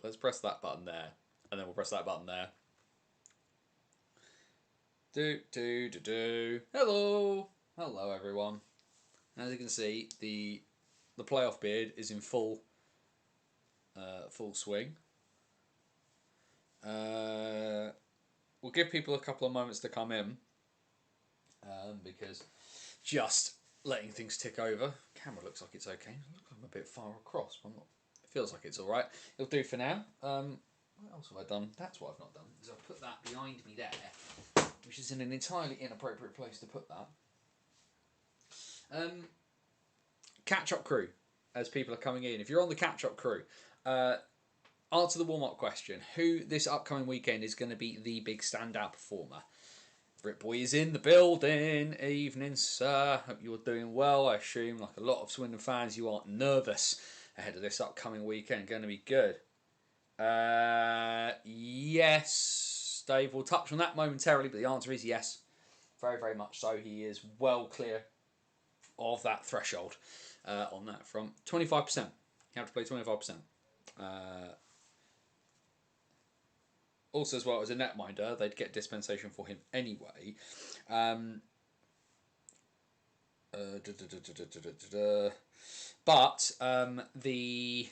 Let's press that button there, and then we'll press that button there. Hello, hello everyone. As you can see, the playoff beard is in full swing. We'll give people a couple of moments to come in, because just letting things tick over. Camera looks like it's okay. I'm a bit far across, but I'm not. It feels like it's all right. It'll do for now. What else have I done? That's what I've not done. Is I've put that behind me there, which is in an entirely inappropriate place to put that. Catch-up crew, as people are coming in. If you're on the catch-up crew, answer the warm-up question. Who this upcoming weekend is going to be the big standout performer? Britboy is in the building. Evening, sir. Hope you're doing well. I assume, like a lot of Swindon fans, you aren't nervous ahead of this upcoming weekend. Going to be good. Yes, Dave. We'll touch on that momentarily, but the answer is yes. Very, very much so. He is well clear of that threshold on that front. 25%. You have to play 25%. Also, as well as a netminder, they'd get dispensation for him anyway. But the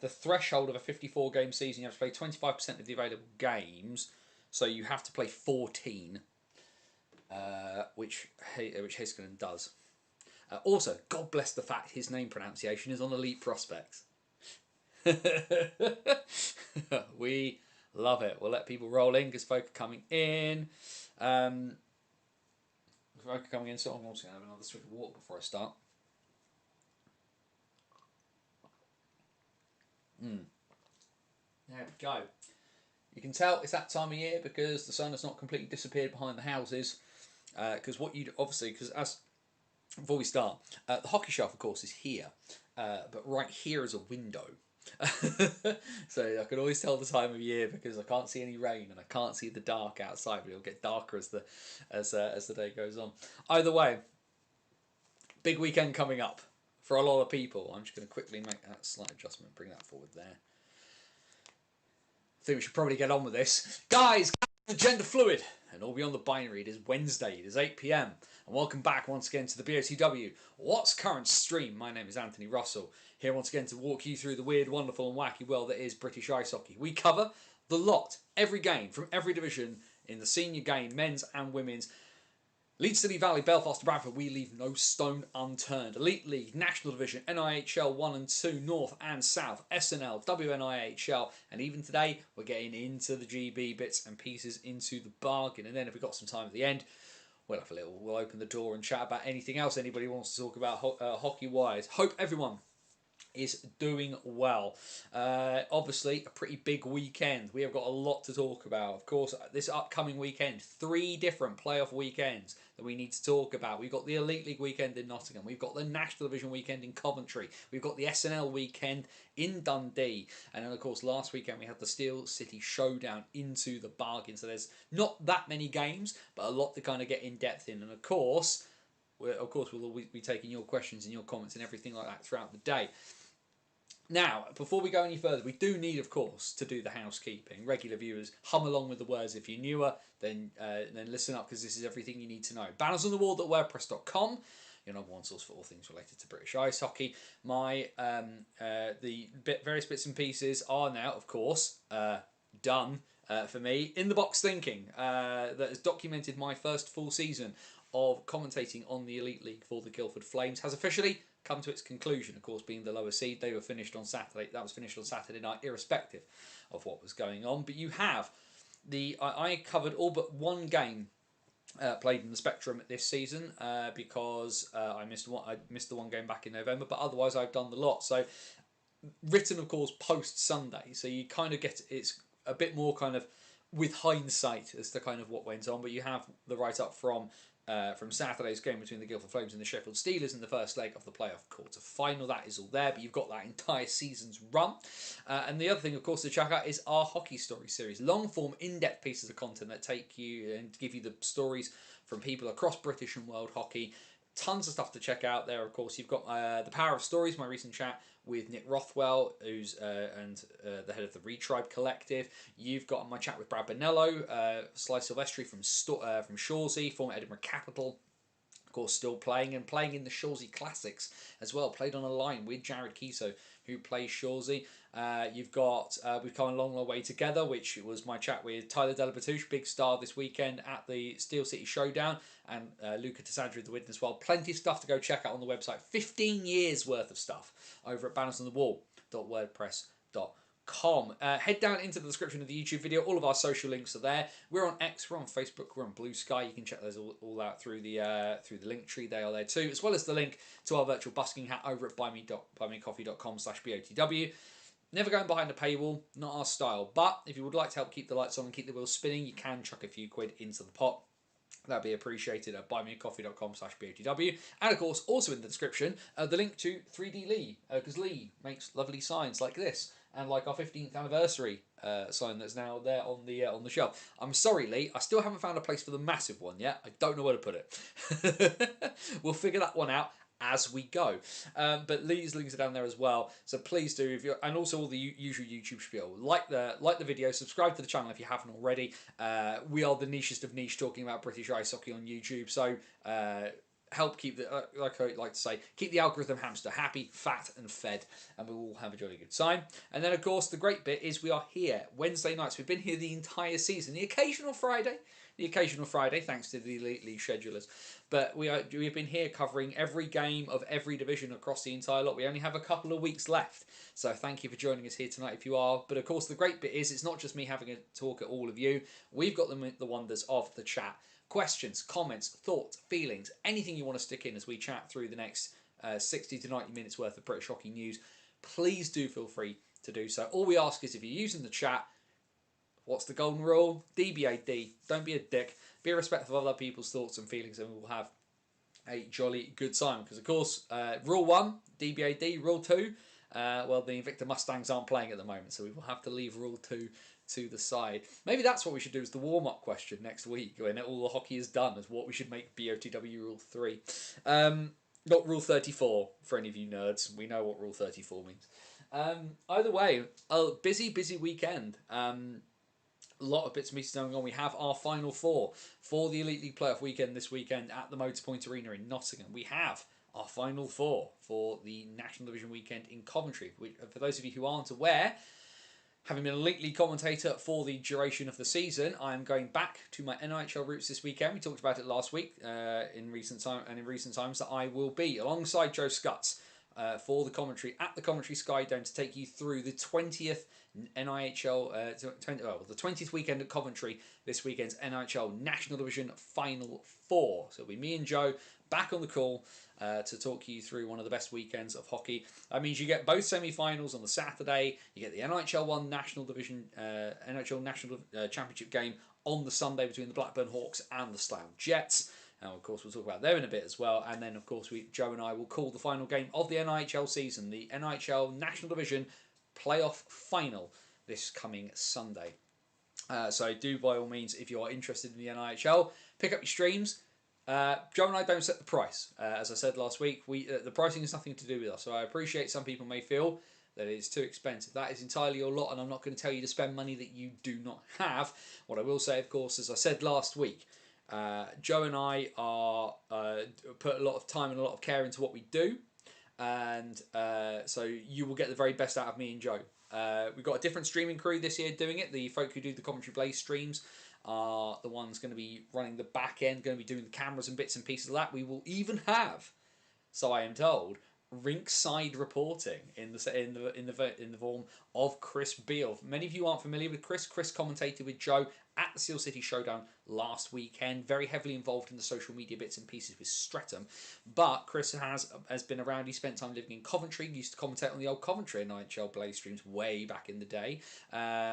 threshold of a 54-game season, you have to play 25% of the available games, so you have to play 14, which Heiskanen does. Also, God bless the fact his name pronunciation is on Elite Prospects. We love it. We'll let people roll in because folk are coming in. Folk are coming in, so I'm also going to have another swig of water before I start. There we go. You can tell it's that time of year because the sun has not completely disappeared behind the houses. Because what you'd obviously, because as before we start, the hockey shelf, of course, is here, but right here is a window. So I can always tell the time of year because I can't see any rain and I can't see the dark outside, but it'll get darker as the day goes on. Either way, big weekend coming up for a lot of people. I'm just going to quickly make that slight adjustment, bring that forward there. I think we should probably get on with this. Guys, gender fluid and all beyond the binary. It is Wednesday, it is 8 PM, and welcome back once again to the BOTW What's Current stream. My name is Anthony Russell, here once again to walk you through the weird, wonderful and wacky world that is British ice hockey. We cover the lot, every game from every division in the senior game, men's and women's. Leeds, City, Valley, Belfast, Bradford, we leave no stone unturned. Elite League, National Division, NIHL 1 and 2, North and South, SNL, WNIHL, and even today we're getting into the GB bits and pieces into the bargain. And then if we've got some time at the end, we'll open the door and chat about anything else anybody wants to talk about hockey-wise. Hope everyone is doing well. Obviously, a pretty big weekend. We have got a lot to talk about. Of course, this upcoming weekend, 3 different playoff weekends that we need to talk about. We've got the Elite League weekend in Nottingham. We've got the National Division weekend in Coventry. We've got the SNL weekend in Dundee. And then, of course, last weekend we had the Steel City Showdown into the bargain. So there's not that many games, but a lot to kind of get in depth in. And of course, we'll always be taking your questions and your comments and everything like that throughout the day. Now, before we go any further, we do need, of course, to do the housekeeping. Regular viewers, hum along with the words. If you're newer, then listen up because this is everything you need to know. Bannersonthewall.wordpress.com, your number one source for all things related to British ice hockey. Various bits and pieces are now, of course, done for me. In the Box Thinking, that has documented my first full season of commentating on the Elite League for the Guildford Flames, has officially come to its conclusion. Of course, being the lower seed, they were finished on Saturday. That was finished on Saturday night, irrespective of what was going on. But you have I covered all but one game played in the Spectrum this season because I missed the one game back in November. But otherwise, I've done the lot. So written, of course, post Sunday. So you kind of it's a bit more kind of with hindsight as to kind of what went on. But you have the write up from Saturday's game between the Guildford Flames and the Sheffield Steelers in the first leg of the playoff quarter final. That is all there, but you've got that entire season's run. And the other thing, of course, to check out is our Hockey Story series. Long-form, in-depth pieces of content that take you and give you the stories from people across British and world hockey, Tons of stuff to check out there. Of course, you've got The Power of Stories, my recent chat with Nick Rothwell, who's the head of the Retribe Collective. You've got my chat with Brad Bonello, Sly Silvestri from Shawsey, former Edinburgh Capital. Of course, still playing and playing in the Shawsey Classics as well. Played on a line with Jared Kiso, who plays Shawsey. You've got We've Come a Long, Long Way Together, which was my chat with Tyler Delabatouche, big star this weekend at the Steel City Showdown, and Luca Tassandri, the witness. Well, plenty of stuff to go check out on the website. 15 years worth of stuff over at banersonthewall.wordpress.com. Head down into the description of the YouTube video. All of our social links are there. We're on X, we're on Facebook, we're on Blue Sky. You can check those all out through the link tree. They are there too, as well as the link to our virtual busking hat over at buymecoffee.com/BOTW. Never going behind a paywall, not our style. But if you would like to help keep the lights on and keep the wheels spinning, you can chuck a few quid into the pot. That'd be appreciated at buymeacoffee.com/BOTW. And of course, also in the description, the link to 3D Lee, because Lee makes lovely signs like this, and like our 15th anniversary sign that's now there on the shelf. I'm sorry, Lee, I still haven't found a place for the massive one yet. I don't know where to put it. We'll figure that one out as we go, but Lee's links are down there as well, so please do, if you're, and also all the usual YouTube spiel, like the video, subscribe to the channel if you haven't already. We are the nichest of niche talking about British ice hockey on YouTube, so help keep the like I like to say, keep the algorithm hamster happy, fat and fed, and we will have a jolly good time. And then of course the great bit is we are here Wednesday nights. We've been here the entire season, the occasional Friday, thanks to the Elite League schedulers. But we've been here covering every game of every division across the entire lot. We only have a couple of weeks left. So thank you for joining us here tonight if you are. But of course, the great bit is it's not just me having a talk at all of you. We've got the wonders of the chat. Questions, comments, thoughts, feelings, anything you want to stick in as we chat through the next 60 to 90 minutes worth of British hockey news. Please do feel free to do so. All we ask is if you're using the chat, what's the golden rule? DBAD. Don't be a dick. Be respectful of other people's thoughts and feelings, and we will have a jolly good time. Because, of course, Rule 1, DBAD. Rule 2, well, the Invicta Mustangs aren't playing at the moment, so we will have to leave Rule 2 to the side. Maybe that's what we should do as the warm-up question next week, when all the hockey is done, is what we should make BOTW Rule 3. Not Rule 34, for any of you nerds. We know what Rule 34 means. Either way, a busy weekend. A lot of bits and pieces going on. We have our Final Four for the Elite League Playoff weekend this weekend at the Motorpoint Arena in Nottingham. We have our Final Four for the National Division weekend in Coventry. For those of you who aren't aware, having been a Elite League commentator for the duration of the season, I am going back to my NIHL roots this weekend. We talked about it last week in recent times that I will be alongside Joe Scutts for the commentary at the Coventry Sky Dome to take you through the 20th NIHL, the 20th weekend at Coventry, this weekend's NIHL National Division Final Four. So it'll be me and Joe back on the call to talk you through one of the best weekends of hockey. That means you get both semi-finals on the Saturday, you get the NIHL 1 National Division, NIHL National Championship game on the Sunday between the Blackburn Hawks and the Slough Jets. And of course, we'll talk about them in a bit as well. And then, of course, Joe and I will call the final game of the NIHL season, the NIHL National Division Playoff Final, this coming Sunday. So do, by all means, if you are interested in the NIHL, pick up your streams. Joe and I don't set the price. As I said last week, the pricing has nothing to do with us. So I appreciate some people may feel that it is too expensive. That is entirely your lot, and I'm not going to tell you to spend money that you do not have. What I will say, of course, as I said last week, Joe and I are put a lot of time and a lot of care into what we do, and so you will get the very best out of me and Joe. We've got a different streaming crew this year doing it. The folk who do the Commentary Blaze streams are the ones going to be running the back end, going to be doing the cameras and bits and pieces of that. We will even have, so I am told, rinkside reporting in the form of Chris Beale. Many of you aren't familiar with Chris. Chris commentated with Joe at the Steel City Showdown last weekend. Very heavily involved in the social media bits and pieces with Streatham. But Chris has been around. He spent time living in Coventry. He used to commentate on the old Coventry NIHL Blaze streams way back in the day.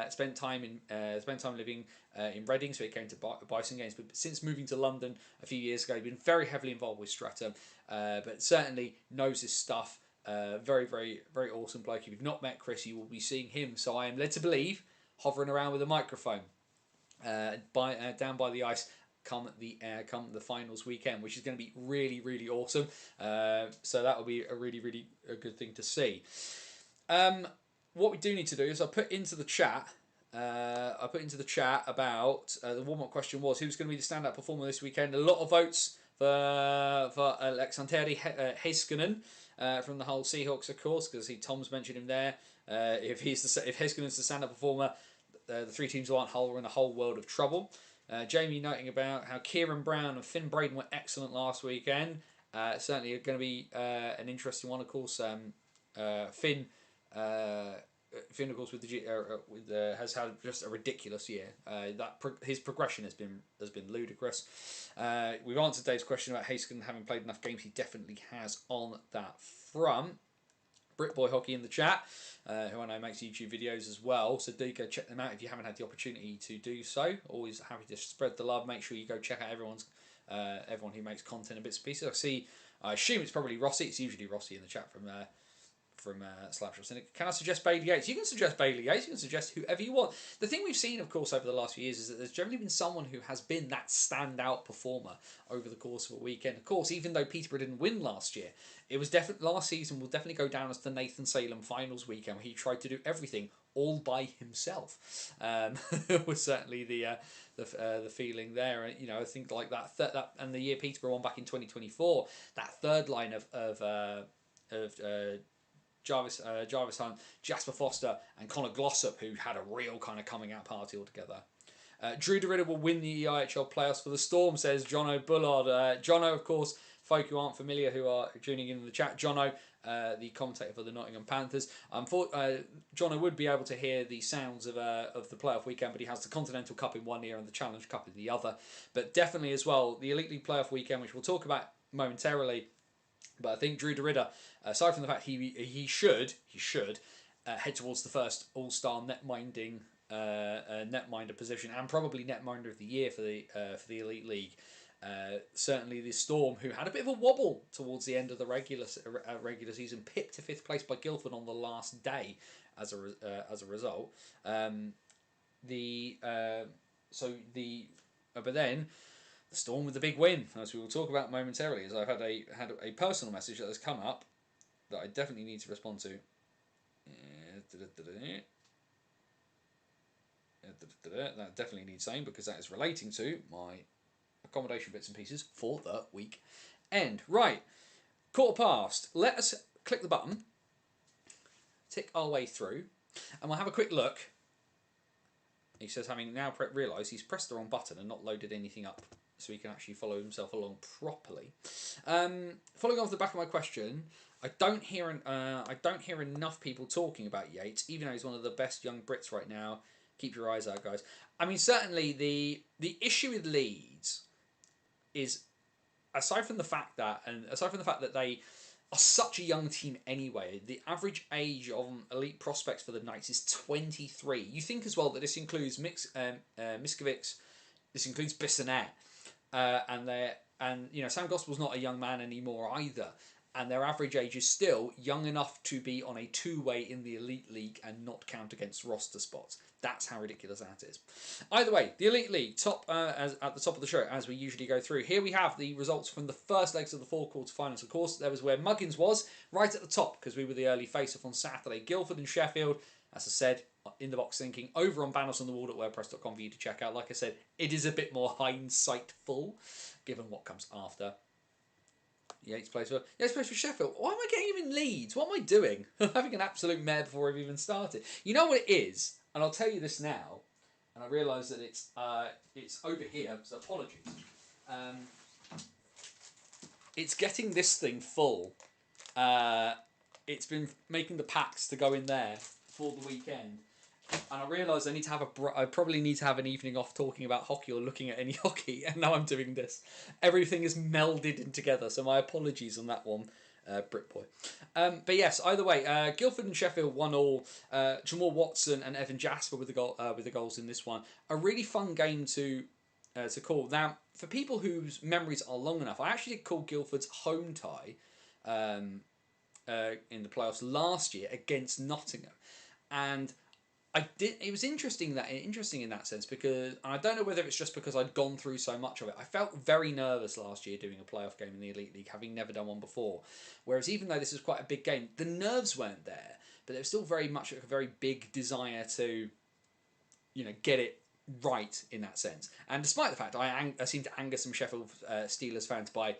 Spent time living in Reading, so he came to Bison games. But since moving to London a few years ago, he's been very heavily involved with Streatham. But certainly knows his stuff. Very, very, very awesome bloke. If you've not met Chris, you will be seeing him. So I am led to believe hovering around with a microphone down by the ice come the finals weekend, which is going to be really, really awesome. So that will be a really, really a good thing to see. What we do need to do is I put into the chat about the warm-up question was who's going to be the standout performer this weekend. A lot of votes for Aleksanteri Heiskanen from the Hull Seahawks, of course, because Tom's mentioned him there. If Heiskanen's the standout performer, the three teams who aren't Hull are in a whole world of trouble. Jamie noting about how Kieran Brown and Finn Braden were excellent last weekend. Certainly going to be an interesting one, of course. Finn, of course, has had just a ridiculous year. His progression has been ludicrous. We've answered Dave's question about Heiskanen having played enough games. He definitely has on that front. Britboy Hockey in the chat, who I know makes YouTube videos as well, so do go check them out if you haven't had the opportunity to do so. Always happy to spread the love. Make sure you go check out everyone who makes content and bits and pieces. I assume it's probably Rossi. It's usually Rossi in the chat from Slapshot Cynic. Can I suggest Bailey Yates? You can suggest Bailey Yates. You can suggest whoever you want. The thing we've seen, of course, over the last few years is that there's generally been someone who has been that standout performer over the course of a weekend. Of course, even though Peterborough didn't win last year, it was last season will definitely go down as the Nathan Salem finals weekend, where he tried to do everything all by himself. Was certainly the feeling there. And I think like that and the year Peterborough won back in 2024, that third line of Jarvis Hunt, Jasper Foster, and Connor Glossop, who had a real kind of coming out party altogether. Drew DeRidder will win the EIHL playoffs for the Storm, says Jono Bullard. Jono, of course, folk who aren't familiar who are tuning in the chat, Jono, the commentator for the Nottingham Panthers. Jono would be able to hear the sounds of the playoff weekend, but he has the Continental Cup in one ear and the Challenge Cup in the other. But definitely as well, the Elite League playoff weekend, which we'll talk about momentarily. But I think Drew DeRidder, aside from the fact he should head towards the first All-Star netminder position and probably netminder of the year for the Elite League. Certainly the Storm, who had a bit of a wobble towards the end of the regular season, pipped to 5th place by Guildford on the last day as a result. But then the Storm with the big win, as we will talk about momentarily, as I've had a personal message that has come up that I definitely need to respond to. That definitely needs saying because that is relating to my accommodation bits and pieces for the week end. Right, 1:15. Let us click the button, tick our way through, and we'll have a quick look. He says, having now realised he's pressed the wrong button and not loaded anything up, so he can actually follow himself along properly. Following off the back of my question, I don't hear enough people talking about Yates, even though he's one of the best young Brits right now. Keep your eyes out, guys. I mean, certainly the issue with Leeds is, aside from the fact that they are such a young team anyway, the average age of elite prospects for the Knights is 23. You think as well that this includes Miskovic, this includes Bissonnette, and Sam Gospel's not a young man anymore either, and their average age is still young enough to be on a two-way in the Elite League and not count against roster spots. That's how ridiculous that is. Either way, the Elite League, at the top of the show, as we usually go through. Here we have the results from the first legs of the 4 quarterfinals. Of course, there was where Muggins was, right at the top, because we were the early face-off on Saturday. Guildford and Sheffield, as I said, in the box thinking, over on Banners on the Wall at WordPress.com for you to check out. Like I said, it is a bit more hindsightful, given what comes after. Yates plays for Sheffield. Why am I getting him in Leeds? What am I doing? I'm having an absolute mare before I've even started. You know what it is? And I'll tell you this now, and I realise that it's over here, so apologies. It's getting this thing full. It's been making the packs to go in there for the weekend. And I realise I probably need to have an evening off talking about hockey or looking at any hockey, and now I'm doing this. Everything is melded in together, so my apologies on that one, Britboy. But yes, either way, Guildford and Sheffield 1-1. Jamal Watson and Evan Jasper with the goals in this one. A really fun game to call. Now, for people whose memories are long enough, I actually did call Guildford's home tie in the playoffs last year against Nottingham, and I did. It was interesting in that sense because I don't know whether it's just because I'd gone through so much of it. I felt very nervous last year doing a playoff game in the Elite League, having never done one before. Whereas even though this is quite a big game, the nerves weren't there, but there was still very much a very big desire to, get it right in that sense. And despite the fact I seem to anger some Sheffield Steelers fans by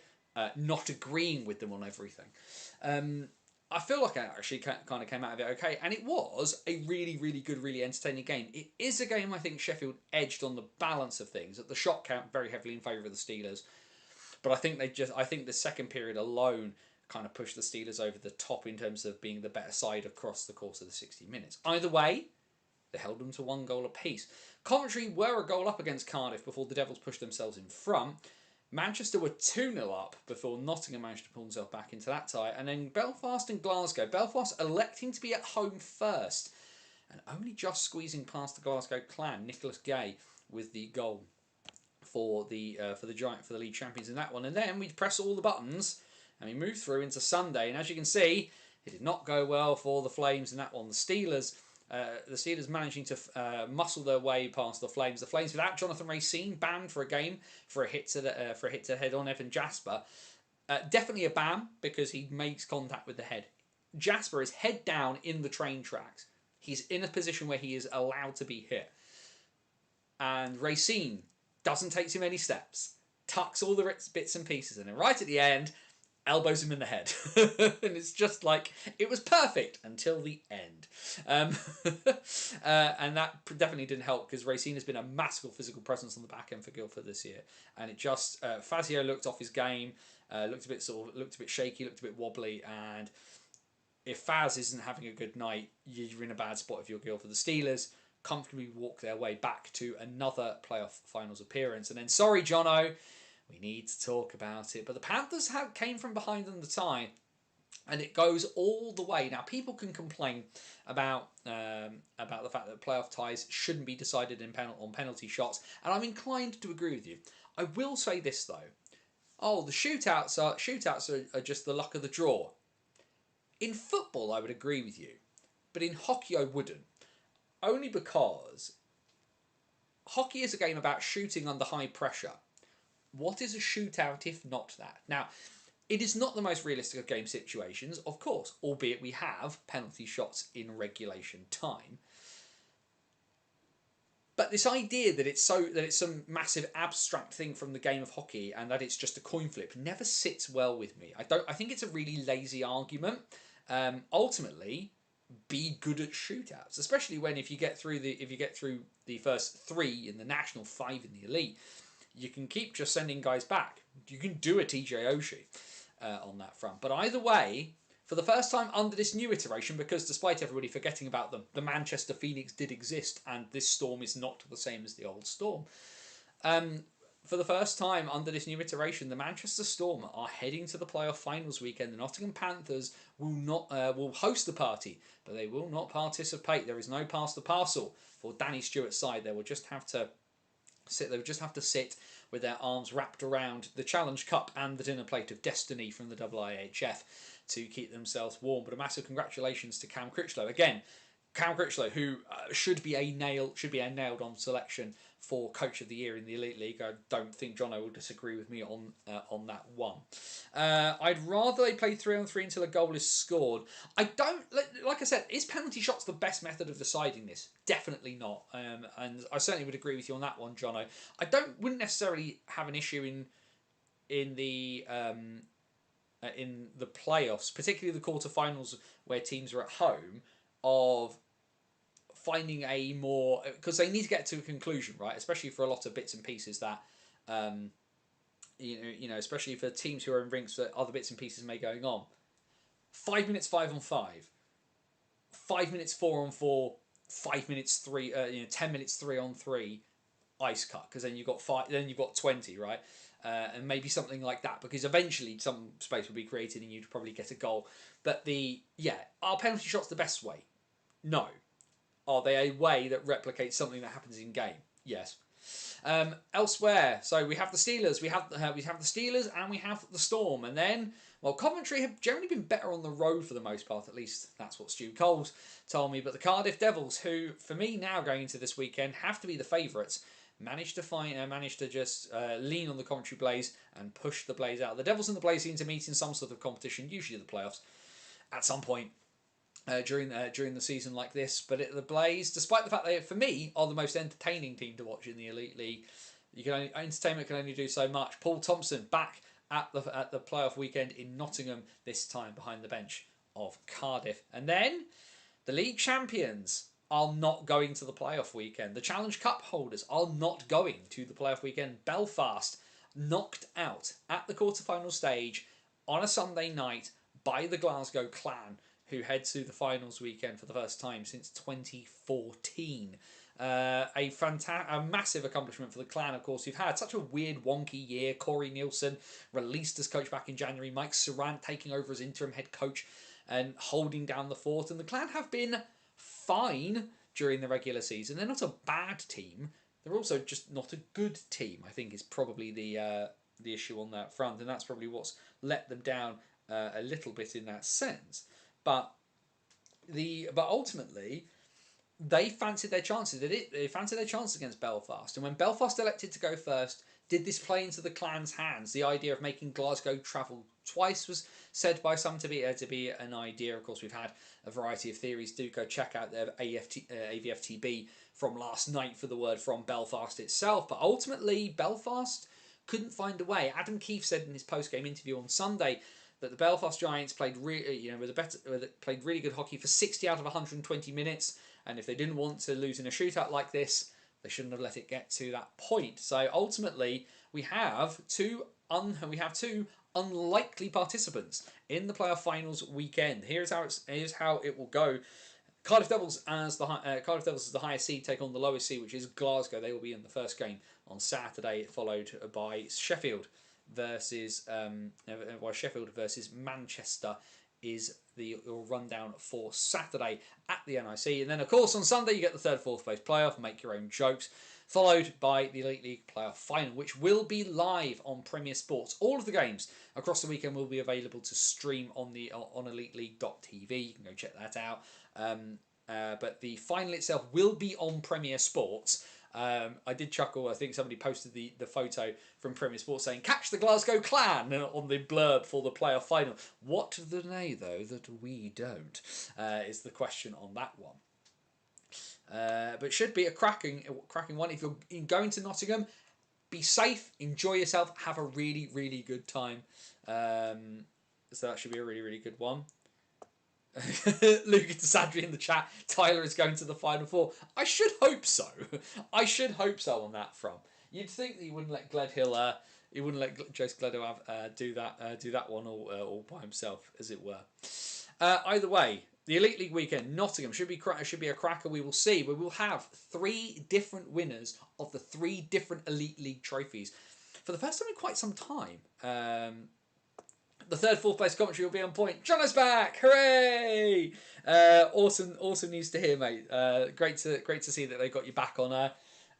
not agreeing with them on everything. I feel like I actually kind of came out of it okay, and it was a really, really good, really entertaining game. It is a game I think Sheffield edged on the balance of things. At the shot count, very heavily in favour of the Steelers, but I think the second period alone kind of pushed the Steelers over the top in terms of being the better side across the course of the 60 minutes. Either way, they held them to 1 goal apiece. Coventry were a goal up against Cardiff before the Devils pushed themselves in front. Manchester were 2-0 up before Nottingham managed to pull themselves back into that tie. And then Belfast and Glasgow. Belfast electing to be at home first and only just squeezing past the Glasgow clan. Nicholas Gay with the goal for the league champions in that one. And then we press all the buttons and we move through into Sunday. And as you can see, it did not go well for the Flames in that one. The Steelers managing to muscle their way past the Flames. The Flames without Jonathan Racine, banned for a game for a hit to head on Evan Jasper. Definitely a ban because he makes contact with the head. Jasper is head down in the train tracks. He's in a position where he is allowed to be hit. And Racine doesn't take too many steps, tucks all the bits and pieces, and then right at the end, elbows him in the head. And it's just like, it was perfect until the end. And that definitely didn't help because Racine has been a massive physical presence on the back end for Guildford this year. And it just, Fazio looked off his game, looked a bit shaky, looked a bit wobbly. And if Faz isn't having a good night, you're in a bad spot if you're Guildford. The Steelers comfortably walk their way back to another playoff finals appearance. And then, sorry, Jono, we need to talk about it. But the Panthers came from behind on the tie, and it goes all the way. Now, people can complain about the fact that playoff ties shouldn't be decided on penalty shots, and I'm inclined to agree with you. I will say this though: the shootouts are just the luck of the draw. In football, I would agree with you, but in hockey, I wouldn't. Only because hockey is a game about shooting under high pressure. What is a shootout if not that? Now, it is not the most realistic of game situations, of course, albeit we have penalty shots in regulation time. But this idea that it's some massive abstract thing from the game of hockey and that it's just a coin flip never sits well with me. I think it's a really lazy argument. Ultimately, be good at shootouts, especially when if you get through the first 3 in the national, 5 in the elite. You can keep just sending guys back. You can do a TJ Oshie on that front. But either way, for the first time under this new iteration, because despite everybody forgetting about them, the Manchester Phoenix did exist, and this Storm is not the same as the old Storm. For the first time under this new iteration, the Manchester Storm are heading to the playoff finals weekend. The Nottingham Panthers will host the party, but they will not participate. There is no pass the parcel for Danny Stewart's side. They will just have to sit with their arms wrapped around the Challenge Cup and the dinner plate of destiny from the IIHF to keep themselves warm. But a massive congratulations to Cam Critchlow. Again, Cam Critchlow, who should be a nailed on selection for Coach of the Year in the Elite League. I don't think Jono will disagree with me on that one. I'd rather they play 3-on-3 until a goal is scored. I don't, like I said, is penalty shots the best method of deciding this? Definitely not. And I certainly would agree with you on that one, Jono. Wouldn't necessarily have an issue in the playoffs, particularly the quarterfinals where teams are at home, of finding a more, because they need to get to a conclusion, right? Especially for a lot of bits and pieces that, especially for teams who are in rinks that other bits and pieces may going on. 5 minutes 5-on-5, 5 minutes 4-on-4, 5 minutes 10 minutes 3-on-3, ice cut, because then you've got 20, right? And maybe something like that, because eventually some space will be created and you'd probably get a goal. But are penalty shots the best way? No. Are they a way that replicates something that happens in game? Yes. Elsewhere, so we have the Steelers, we have the Steelers, and we have the Storm, and then Well, Coventry have generally been better on the road for the most part, at least that's what Stu Coles told me. But the Cardiff Devils, who for me now going into this weekend have to be the favourites, managed to just lean on the Coventry Blaze and push the Blaze out. The Devils and the Blaze seem to meet in some sort of competition, usually the playoffs, at some point during the season like this. But the Blaze, despite the fact they, for me, are the most entertaining team to watch in the Elite League, entertainment can only do so much. Paul Thompson back at the playoff weekend in Nottingham, this time behind the bench of Cardiff. And then the league champions are not going to the playoff weekend. The Challenge Cup holders are not going to the playoff weekend. Belfast knocked out at the quarterfinal stage on a Sunday night by the Glasgow Clan, who head to the finals weekend for the first time since 2014. A massive accomplishment for the Clan, of course. You've had such a weird, wonky year. Corey Nielsen released as coach back in January. Mike Surrant taking over as interim head coach and holding down the fort. And the Clan have been fine during the regular season. They're not a bad team. They're also just not a good team, I think, is probably the issue on that front. And that's probably what's let them down a little bit in that sense. But ultimately, they fancied their chances. They fancied their chances against Belfast. And when Belfast elected to go first, did this play into the Clan's hands? The idea of making Glasgow travel twice was said by some to be an idea. Of course, we've had a variety of theories. Do go check out their AVFTB from last night for the word from Belfast itself. But ultimately, Belfast couldn't find a way. Adam Keefe said in his post-game interview on Sunday that the Belfast Giants played played really good hockey for 60 out of 120 minutes, and if they didn't want to lose in a shootout like this, they shouldn't have let it get to that point. So ultimately, we have two unlikely participants in the playoff finals weekend. Here's how it will go. Cardiff Devils as the highest seed take on the lowest seed, which is Glasgow. They will be in the first game on Saturday, followed by Sheffield versus Manchester is your rundown for Saturday at the NIC. And then, of course, on Sunday you get the third, fourth place playoff, make your own jokes, followed by the Elite League playoff final, which will be live on Premier Sports. All of the games across the weekend will be available to stream on EliteLeague.tv. You can go check that out. But the final itself will be on Premier Sports. I did chuckle. I think somebody posted the photo from Premier Sports saying, "Catch the Glasgow Clan" on the blurb for the playoff final. What do they know that we don't? Is the question on that one. But should be a cracking one. If you're going to Nottingham, be safe, enjoy yourself, have a really, really good time. So that should be a really, really good one. Luca Sandri in the chat. Tyler is going to the Final Four. I should hope so. I should hope so on that front. You'd think that he wouldn't let Gledhill, he wouldn't let Jace Gledhill do that one all by himself, as it were. Either way, the Elite League weekend, Nottingham should be a cracker. We will see. We will have 3 different winners of the 3 different Elite League trophies for the first time in quite some time. The third, fourth place commentary will be on point. Jono's back! Hooray! Awesome news to hear, mate. Great to see that they got you back on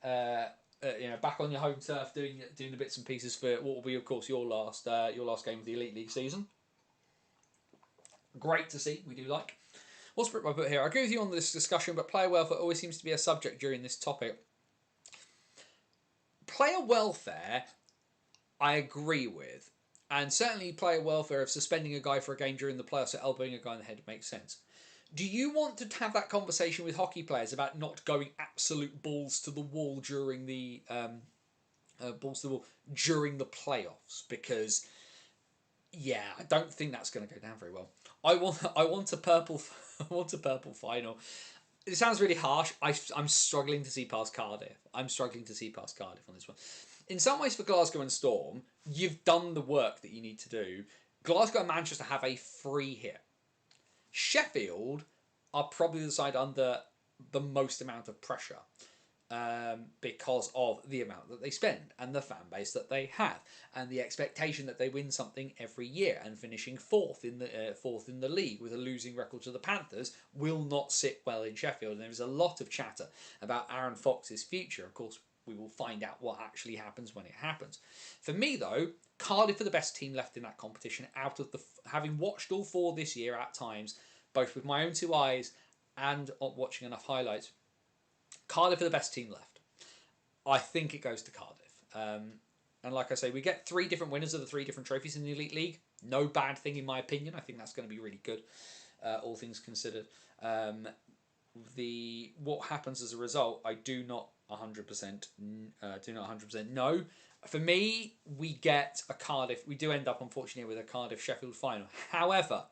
back on your home turf, doing the bits and pieces for what will be, of course, your last game of the Elite League season. Great to see. We do like. What's I put here? I agree with you on this discussion, but player welfare always seems to be a subject during this topic. Player welfare, I agree with. And certainly player welfare of suspending a guy for a game during the playoffs or elbowing a guy in the head makes sense. Do you want to have that conversation with hockey players about not going absolute balls to the wall during the playoffs? Because I don't think that's going to go down very well. I want a purple final. It sounds really harsh. I'm struggling to see past Cardiff. On this one. In some ways, for Glasgow and Storm, you've done the work that you need to do. Glasgow and Manchester have a free hit. Sheffield are probably the side under the most amount of pressure because of the amount that they spend and the fan base that they have and the expectation that they win something every year, and finishing fourth in the league with a losing record to the Panthers will not sit well in Sheffield. And there is a lot of chatter about Aaron Fox's future. Of course, we will find out what actually happens when it happens. For me, though, Cardiff are the best team left in that competition out of the... Having watched all 4 this year at times, both with my own 2 eyes and watching enough highlights, Cardiff are the best team left. I think it goes to Cardiff. And like I say, we get 3 different winners of the 3 different trophies in the Elite League. No bad thing in my opinion. I think that's going to be really good, all things considered. What happens as a result, I do not 100% know. For me, we get a Cardiff. We do end up, unfortunately, with a Cardiff-Sheffield final. However,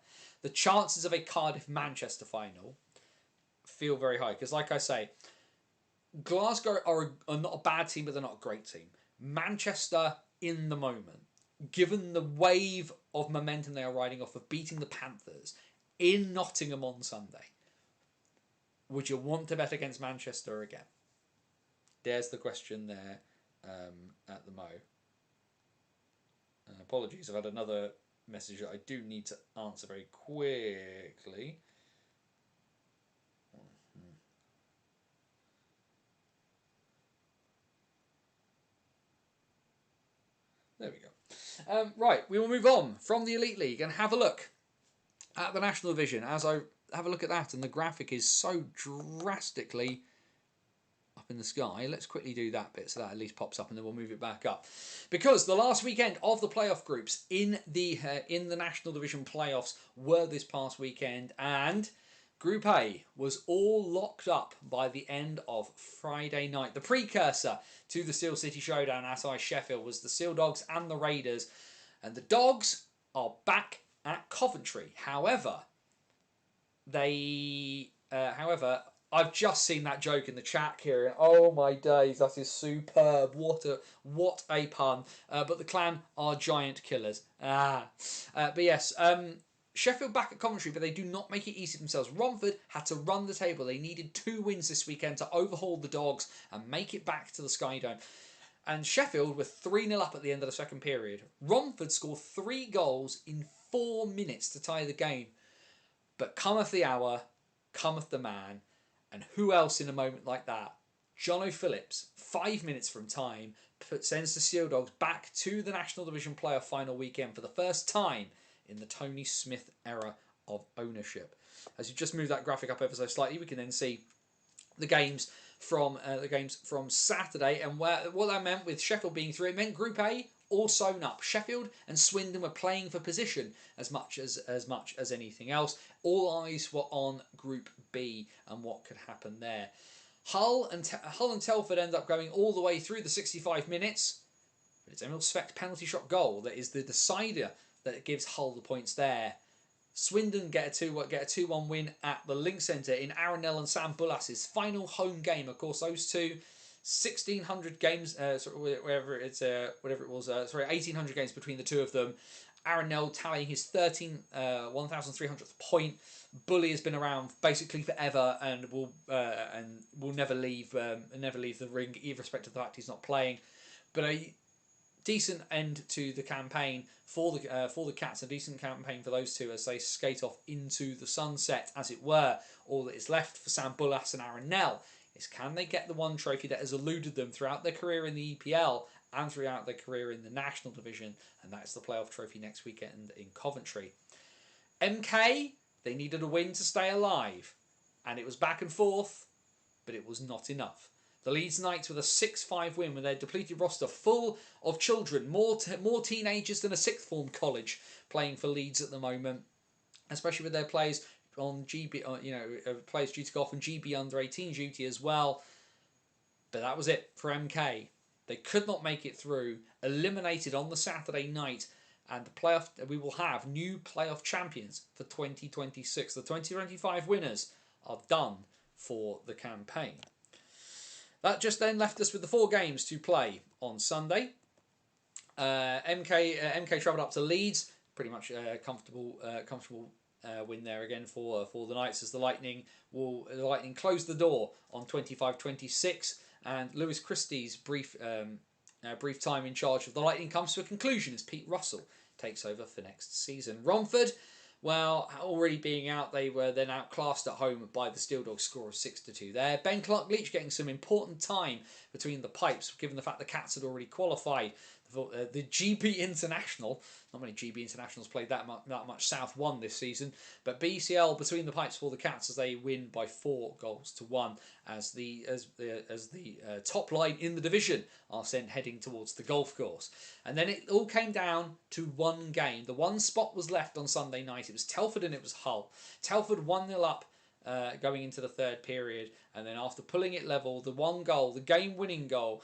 the chances of a Cardiff-Manchester final feel very high. Because like I say, Glasgow are not a bad team, but they're not a great team. Manchester, in the moment, given the wave of momentum they are riding off of beating the Panthers in Nottingham on Sunday, would you want to bet against Manchester again? There's the question there at the Mo. Apologies, I've had another message that I do need to answer very quickly. There we go. Right, we will move on from the Elite League and have a look at the National Division. As I have a look at that, and the graphic is so drastically up in the sky. Let's quickly do that bit so that at least pops up, and then we'll move it back up. Because the last weekend of the playoff groups in the National Division playoffs were this past weekend, and Group A was all locked up by the end of Friday night. The precursor to the Steel City Showdown outside Sheffield was the Seal Dogs and the Raiders. And the Dogs are back at Coventry. However, I've just seen that joke in the chat here. Oh my days, that is superb. What a pun. But the Clan are giant killers. But yes, Sheffield back at Coventry, but they do not make it easy themselves. Romford had to run the table. They needed 2 wins this weekend to overhaul the Dogs and make it back to the Sky Dome. And Sheffield were 3-0 up at the end of the second period. Romford scored 3 goals in 4 minutes to tie the game. But cometh the hour, cometh the man. And who else in a moment like that? Jono Phillips, 5 minutes from time, sends the Seal Dogs back to the National Division playoff final weekend for the first time in the Tony Smith era of ownership. As you just move that graphic up ever so slightly, we can then see the games from Saturday, and what that meant with Sheffield being through. It meant Group A all sewn up. Sheffield and Swindon were playing for position as much as anything else. All eyes were on Group B and what could happen there. Hull and Telford end up going all the way through the 65 minutes, but it's Emil Svek's penalty shot goal that is the decider that gives Hull the points there. Swindon get a 2-1 win at the Link Centre in Aaron Nell and Sam Bullas's final home game. Of course, those two 1,600 games, whatever it was, 1,800 games between the two of them. Aaron Nell tallying his 1,300th point. Bully has been around basically forever and will never leave the ring, irrespective of the fact he's not playing. But a decent end to the campaign for the Cats, a decent campaign for those two as they skate off into the sunset, as it were. All that is left for Sam Bullas and Aaron Nell is, can they get the one trophy that has eluded them throughout their career in the EPL and throughout their career in the National Division, and that's the playoff trophy next weekend in Coventry. MK, they needed a win to stay alive, and it was back and forth, but it was not enough. The Leeds Knights with a 6-5 win with their depleted roster full of children, more teenagers than a sixth form college playing for Leeds at the moment, especially with their players on GB, players due to go off on GB under 18 duty as well. But that was it for MK. They could not make it through, eliminated on the Saturday night, and the playoff. We will have new playoff champions for 2026. The 2025 winners are done for the campaign. That just then left us with the 4 games to play on Sunday. MK travelled up to Leeds, pretty much comfortable win there again for the Knights, as the Lightning closed the door on 25-26, and Lewis Christie's brief time in charge of the Lightning comes to a conclusion as Pete Russell takes over for next season. Romford Well, already being out, they were then outclassed at home by the Steel Dogs score of 6-2 there. Ben Clark-Leach getting some important time between the pipes, given the fact the Cats had already qualified. The GB International, not many GB Internationals played that much South 1 this season, but BCL between the pipes for the Cats as they win by 4-1 as the top line in the division are sent heading towards the golf course. And then it all came down to one game. The one spot was left on Sunday night. It was Telford and it was Hull. Telford 1-0 up going into the third period, and then after pulling it level, the one goal, the game-winning goal.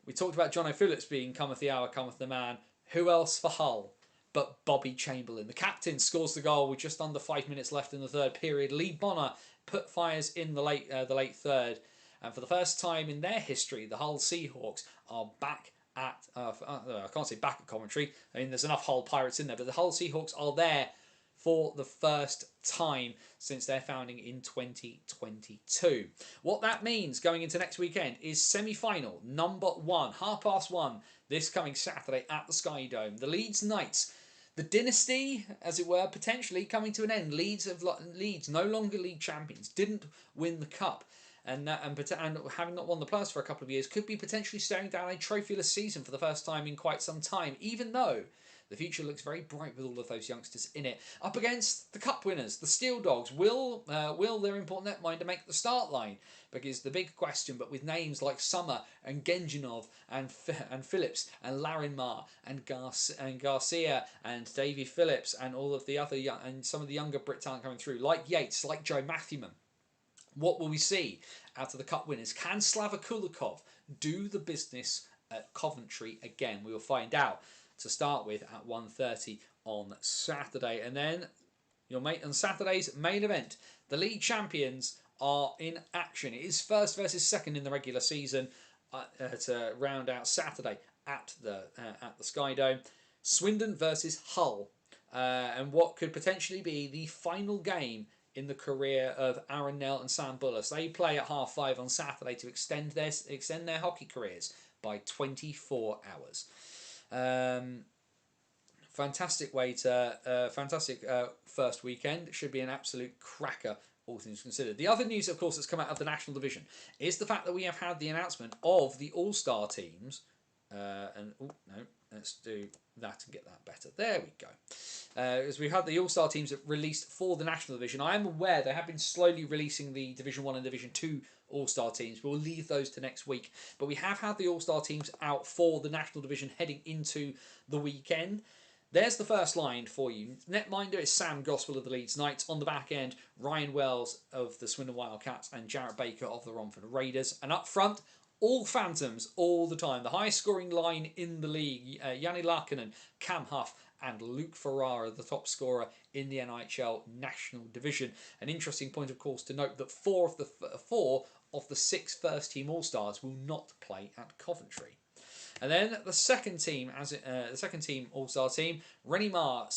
We talked about John O'Phillips being cometh the hour, cometh the man. Who else for Hull but Bobby Chamberlain? The captain scores the goal with just under 5 minutes left in the third period. Lee Bonner put fires in the late third, and for the first time in their history, the Hull Seahawks are back at I can't say back at Coventry. I mean, there's enough Hull Pirates in there, but the Hull Seahawks are there for the first time since their founding in 2022. What that means going into next weekend is semi-final number 1, 1:30 this coming Saturday at the Sky Dome. The Leeds Knights, the dynasty, as it were, potentially coming to an end. Leeds no longer league champions, didn't win the cup. And having not won the Plus for a couple of years, could be potentially staring down a trophyless season for the first time in quite some time, even though the future looks very bright with all of those youngsters in it. Up against the Cup winners, the Steel Dogs. Will their important netminder make the start line? Because the big question, but with names like Summer and Genjinov and Phillips and Larinmar and Garcia and Davy Phillips and all of the other and some of the younger Brit talent coming through, like Yates, like Joe Matthewman. What will we see out of the Cup winners? Can Slava Kulikov do the business at Coventry again? We will find out to start with at 1:30 on Saturday. And then on Saturday's main event, the league champions are in action. It is first versus second in the regular season to round out Saturday at the Sky Dome. Swindon versus Hull, and what could potentially be the final game in the career of Aaron Nell and Sam Bulluss. They play at 5:30 on Saturday to extend their hockey careers by 24 hours. Fantastic way to fantastic first weekend. It should be an absolute cracker, all things considered. The other news, of course, that's come out of the National Division is the fact that we have had the announcement of the All-Star teams. Let's do that and get that better. There we go. As we had the All-Star teams released for the National Division. I am aware they have been slowly releasing the Division 1 and Division 2 All-Star teams. We'll leave those to next week. But we have had the All-Star teams out for the National Division heading into the weekend. There's the first line for you. Netminder is Sam Gospel of the Leeds Knights. On the back end, Ryan Wells of the Swindon Wildcats and Jarrett Baker of the Romford Raiders. And up front, all Phantoms all the time. The highest scoring line in the league. Yanni Larkinen, Cam Huff and Luke Ferrara, the top scorer in the NHL National Division. An interesting point, of course, to note that four of the 6 first-team All-Stars will not play at Coventry. And then the second team, All-Star team, Rennie Marr and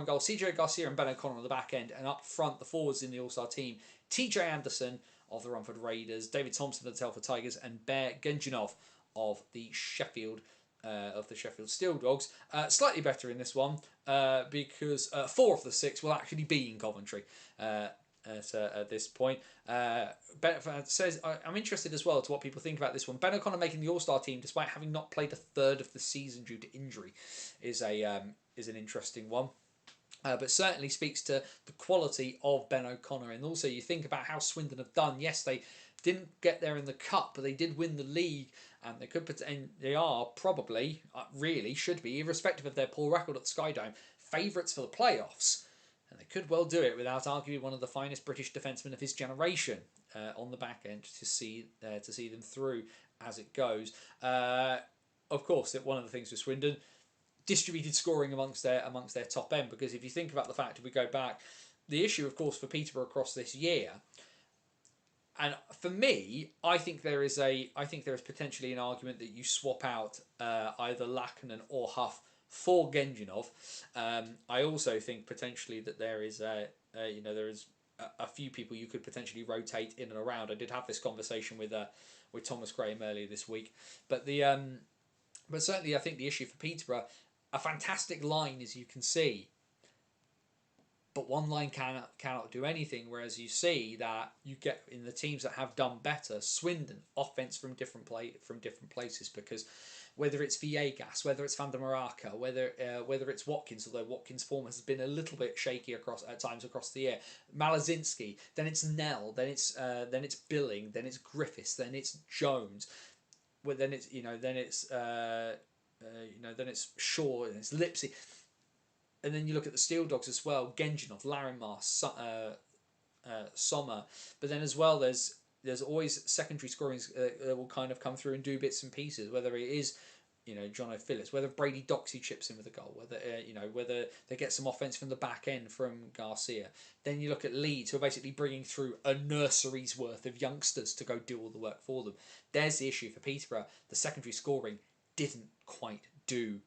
goal, CJ Garcia and Ben O'Connor on the back end, and up front the forwards in the All-Star team, TJ Anderson of the Romford Raiders, David Thompson of the Telford Tigers, and Bear Genjinov of the Sheffield Steel Dogs. Slightly better in this one because 4 of the 6 will actually be in Coventry. At this point, Ben says, I'm interested as well to what people think about this one. Ben O'Connor making the All-Star team despite having not played a third of the season due to injury is an interesting one. But certainly speaks to the quality of Ben O'Connor. And also you think about how Swindon have done. Yes, they didn't get there in the cup, but they did win the league, and they are probably, really should be, irrespective of their poor record at the Sky Dome, favourites for the playoffs. And they could well do it without arguably one of the finest British defencemen of his generation on the back end to see them through as it goes. Of course, one of the things with Swindon, distributed scoring amongst their top end, because if you think about the fact, if we go back, the issue, of course, for Peterborough across this year, and for me, I think there is potentially an argument that you swap out either Lakinen or Huff for Genjinov. I also think potentially that there is a few people you could potentially rotate in and around. I did have this conversation with Thomas Graham earlier this week, but certainly I think the issue for Peterborough, a fantastic line as you can see, but one line cannot do anything. Whereas you see that you get in the teams that have done better, Swindon offense from different places, because whether it's Viegas, whether it's Van der Maraka, whether it's Watkins, although Watkins' form has been a little bit shaky at times across the year, Malazinski, then it's Nell, then it's Billing, then it's Griffiths, then it's Jones, well, then it's then it's Shaw, and it's Lipsy. And then you look at the Steel Dogs as well: Genjinov, Larimar, Sommer. But then as well, there's always secondary scorings that will kind of come through and do bits and pieces. Whether it is, Jono Phillips, whether Brady Doxey chips in with a goal, whether they get some offense from the back end from Garcia. Then you look at Leeds, who are basically bringing through a nursery's worth of youngsters to go do all the work for them. There's the issue for Peterborough. The secondary scoring didn't quite do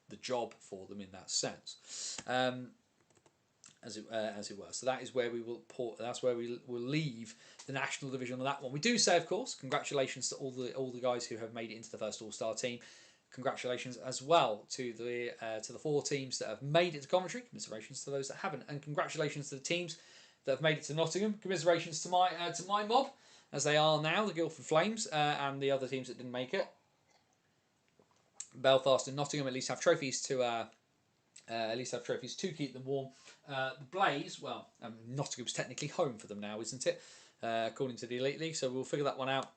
the job for them in that sense, as it were. So that is where we will that's where we will leave the national division on that one. We do say, of course, congratulations to all the guys who have made it into the first All-Star team. Congratulations as well to the 4 teams that have made it to Coventry. Commiserations to those that haven't, and congratulations to the teams that have made it to Nottingham. Commiserations to my mob, as they are now, the Guildford Flames, and the other teams that didn't make it. Belfast and Nottingham at least have trophies to keep them warm. The Blaze, well, Nottingham's technically home for them now, isn't it? According to the Elite League, so we'll figure that one out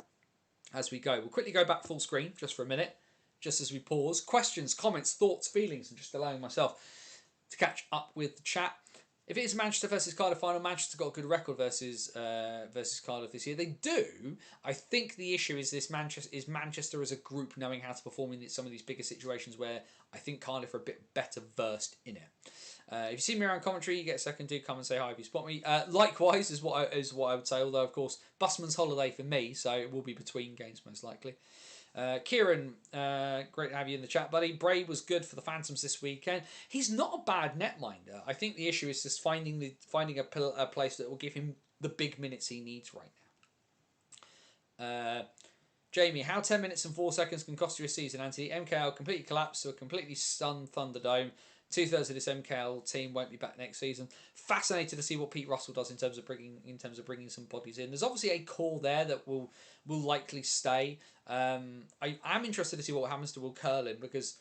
as we go. We'll quickly go back full screen just for a minute, just as we pause. Questions, comments, thoughts, feelings, and just allowing myself to catch up with the chat. If it is Manchester versus Cardiff final, Manchester got a good record versus Cardiff this year. They do. I think the issue is Manchester as a group knowing how to perform in some of these bigger situations where I think Cardiff are a bit better versed in it. If you see me around Coventry, you get a second, do come and say hi if you spot me. Likewise is what I would say. Although of course busman's holiday for me, so it will be between games most likely. Kieran, great to have you in the chat, buddy. Bray was good for the Phantoms this weekend. He's not a bad netminder. I think the issue is just finding a place that will give him the big minutes he needs right now. Jamie, how 10 minutes and 4 seconds can cost you a season, Anthony? MKL completely collapsed to a completely stunned Thunderdome. 2/3 of this MKL team won't be back next season. Fascinated to see what Pete Russell does in terms of bringing some bodies in. There's obviously a core there that will likely stay. I am interested to see what happens to Will Curlin, because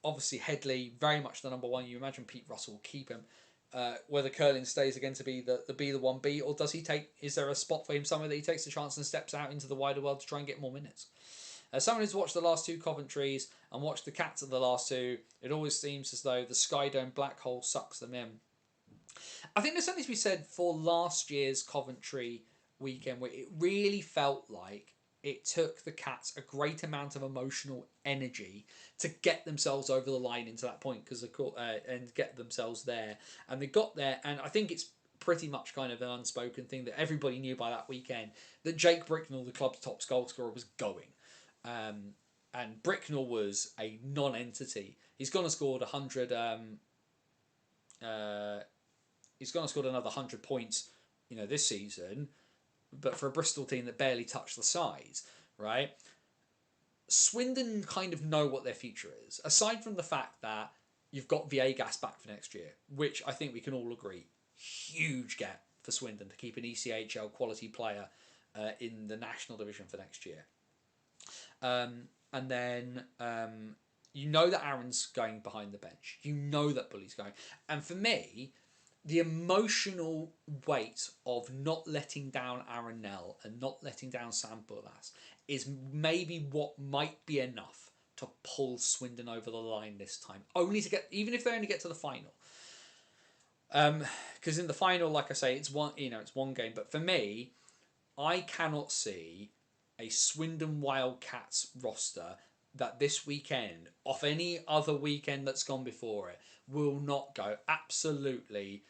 obviously Headley very much the number one. You imagine Pete Russell will keep him. Whether Curlin stays again to be the 1B, or does he take? Is there a spot for him somewhere that he takes a chance and steps out into the wider world to try and get more minutes? Someone who's watched the last 2 Coventries and watched the Cats of the last 2, it always seems as though the Sky Dome black hole sucks them in. I think there's something to be said for last year's Coventry weekend, where it really felt like it took the Cats a great amount of emotional energy to get themselves over the line into that point, and get themselves there. And they got there, and I think it's pretty much kind of an unspoken thing that everybody knew by that weekend that Jake Bricknell, the club's top goal scorer, was going. And Bricknell was a non-entity. He's gone and scored 100. He's gone and scored another 100 points, this season. But for a Bristol team that barely touched the sides, right? Swindon kind of know what their future is. Aside from the fact that you've got Viegas back for next year, which I think we can all agree, huge gap for Swindon to keep an ECHL quality player in the national division for next year. And then that Aaron's going behind the bench. You know that Bully's going. And for me, the emotional weight of not letting down Aaron Nell and not letting down Sam Bullas is maybe what might be enough to pull Swindon over the line this time. Even if they only get to the final. Because in the final, like I say, it's one game. But for me, I cannot see a Swindon Wildcats roster that this weekend, off any other weekend that's gone before it, will not go absolutely,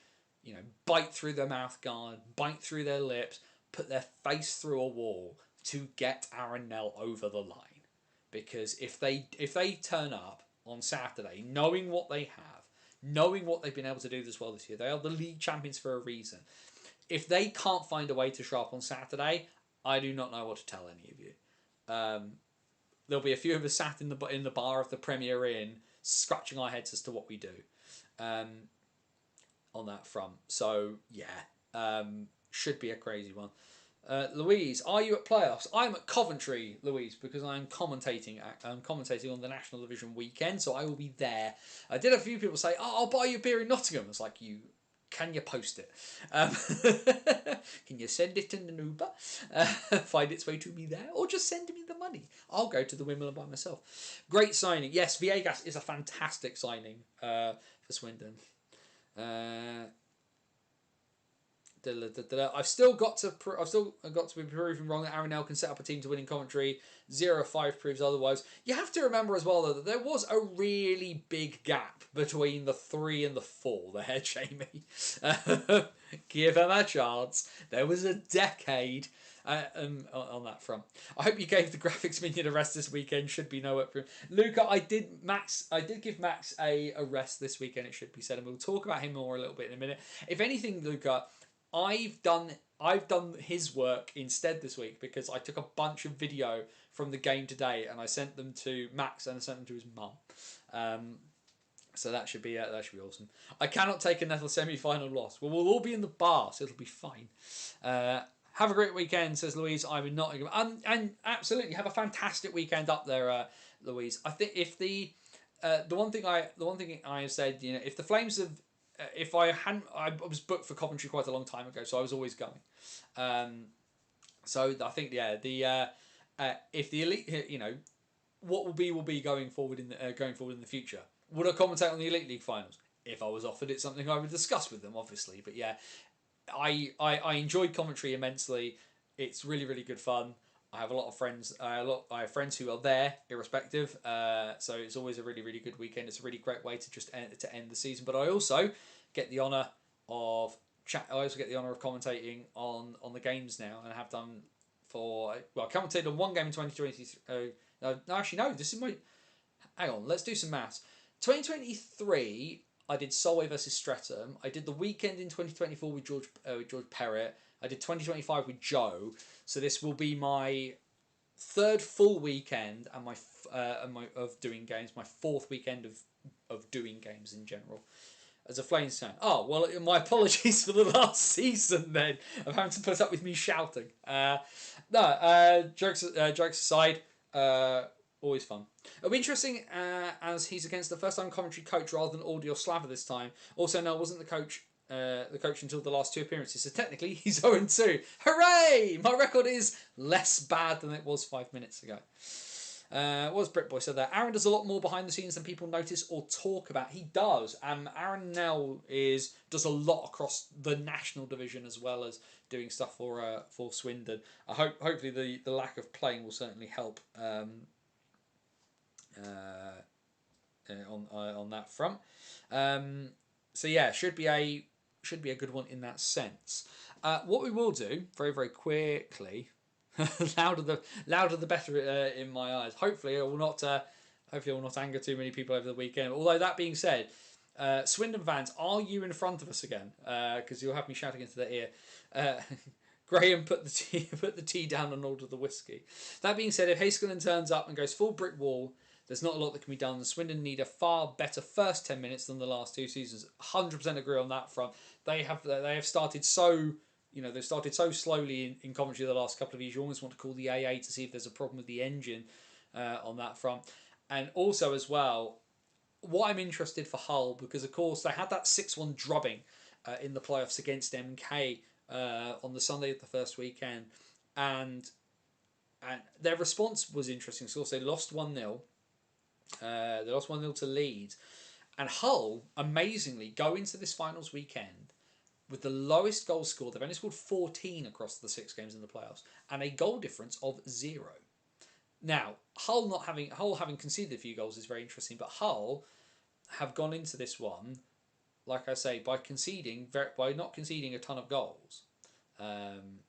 bite through their mouth guard, bite through their lips, put their face through a wall to get Aaron Nell over the line. Because if they turn up on Saturday, knowing what they have, knowing what they've been able to do this well this year, they are the league champions for a reason. If they can't find a way to show up on Saturday, I do not know what to tell any of you. There'll be a few of us sat in the bar of the Premier Inn, scratching our heads as to what we do. on that front. So yeah, should be a crazy one. Louise, are you at playoffs? I'm at Coventry, Louise, because I'm commentating. I'm commentating on the National Division weekend, so I will be there. I did a few people say, "Oh, I'll buy you a beer in Nottingham." It's like, you can you post it? Can you send it in an Uber? Find its way to me there, or just send me the money. I'll go to the Wimbledon by myself. Great signing. Yes, Viegas is a fantastic signing for Swindon. I've still got to be proven wrong that Aaron Nell can set up a team to win in Coventry. 0-5 proves otherwise. You have to remember as well, though, that there was a really big gap between the 3 and the 4 there, Jamie. Give him a chance. There was a decade on that front. I hope you gave the graphics minion a rest this weekend. Should be no up for him. Luca, I did give Max a rest this weekend, it should be said, and we'll talk about him more a little bit in a minute. If anything, Luca, I've done his work instead this week, because I took a bunch of video from the game today and I sent them to Max and I sent them to his mum. So that should be awesome. I cannot take another semi-final loss. Well, we'll all be in the bar, so it'll be fine. Have a great weekend, says Louise. I'm in Nottingham, and absolutely have a fantastic weekend up there, Louise. I think if the one thing I have said, if the Flames have, if I hadn't, I was booked for Coventry quite a long time ago, so I was always going. So I think if the Elite, what will be going forward in the future. Would I commentate on the Elite League finals? If I was offered it, something I would discuss with them, obviously. But yeah, I enjoyed Coventry immensely. It's really, really good fun. I have a lot of friends. I have friends who are there, irrespective. So it's always a really, really good weekend. It's a really great way to just end the season. But I also get the honour of commentating on the games now, and have done I commentated on one game in 2023. No, this is my. Hang on, let's do some maths. 2023, I did Solway versus Streatham. I did the weekend in 2024 with George Perrett. I did 2025 with Joe. So this will be my third full weekend and my of doing games. My fourth weekend of doing games in general. As a Flames fan. Oh, well, my apologies for the last season then, of having to put up with me shouting. Jokes aside, always fun. It'll be interesting as he's against the first-time commentary coach rather than Audi or Slava this time. Also, no, wasn't the coach until the last 2 appearances, so technically he's 0-2. Hooray! My record is less bad than it was 5 minutes ago. What was Britboy said there? Aaron does a lot more behind the scenes than people notice or talk about. He does. Aaron now does a lot across the national division as well as doing stuff for Swindon. Hopefully the lack of playing will certainly help on that front. So yeah, should be a good one in that sense. What we will do very, very quickly. louder the better in my eyes. Hopefully I will not anger too many people over the weekend. Although that being said, Swindon fans, are you in front of us again? Because you'll have me shouting into their ear. Graham put the tea down and ordered the whiskey. That being said, if Haskellin turns up and goes full brick wall, there's not a lot that can be done. The Swindon need a far better first 10 minutes than the last 2 seasons. 100% agree on that front. They have started so. They've started so slowly in Coventry the last couple of years. You almost want to call the AA to see if there's a problem with the engine on that front. And also as well, what I'm interested for Hull, because of course they had that 6-1 drubbing in the playoffs against MK on the Sunday of the first weekend. And their response was interesting. So they lost 1-0. They lost 1-0 to Leeds. And Hull, amazingly, go into this finals weekend with the lowest goal score. They've only scored 14 across the 6 games in the playoffs, and a goal difference of 0. Now, Hull having conceded a few goals is very interesting, but Hull have gone into this one, like I say, by not conceding a ton of goals, and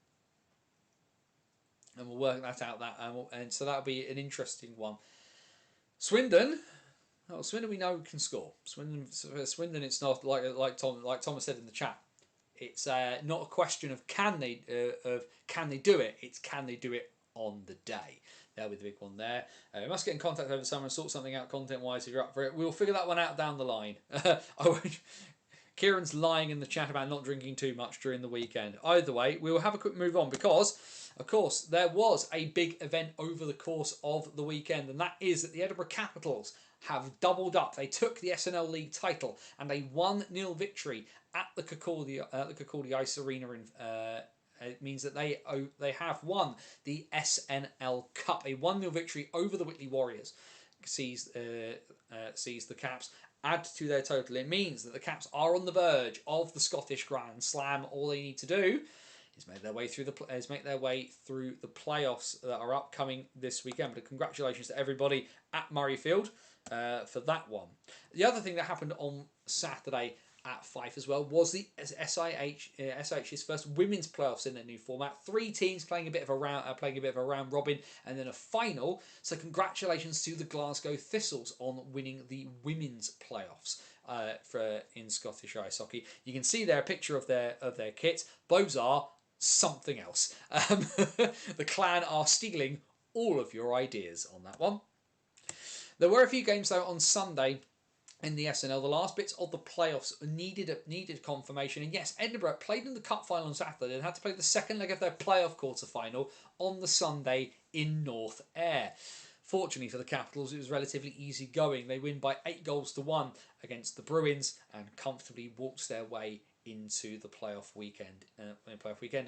we'll work that out. And so that'll be an interesting one. Swindon. Well, Swindon we know can score. Swindon. It's not like Thomas said in the chat. It's not a question of can they do it. It's can they do it on the day. That'll be the big one there. We must get in contact over summer and sort something out content wise if you're up for it. We'll figure that one out down the line. Kieran's lying in the chat about not drinking too much during the weekend. Either way, we will have a quick move on because, of course, there was a big event over the course of the weekend, and that is that the Edinburgh Capitals have doubled up. They took the SNL League title and a 1-0 victory at the Kirkcaldy Ice Arena. It means that they have won the SNL Cup. A 1-0 victory over the Whitley Warriors sees the Caps add to their total. It means that the Caps are on the verge of the Scottish Grand Slam. All they need to do is make their way through the playoffs that are upcoming this weekend. But congratulations to everybody at Murrayfield for that one. The other thing that happened on Saturday at Fife as well was the SIH's first women's playoffs in their new format. 3 teams playing a bit of a round robin and then a final. So congratulations to the Glasgow Thistles on winning the women's playoffs in Scottish ice hockey. You can see there a picture of their kits. Those are something else. The Clan are stealing all of your ideas on that one. There were a few games though on Sunday in the SNL. The last bits of the playoffs needed confirmation. And yes, Edinburgh played in the cup final on Saturday and had to play the second leg of their playoff quarter final on the Sunday in North Ayr. Fortunately for the Capitals, it was relatively easy going. They win by 8-1 against the Bruins and comfortably walked their way into the playoff weekend.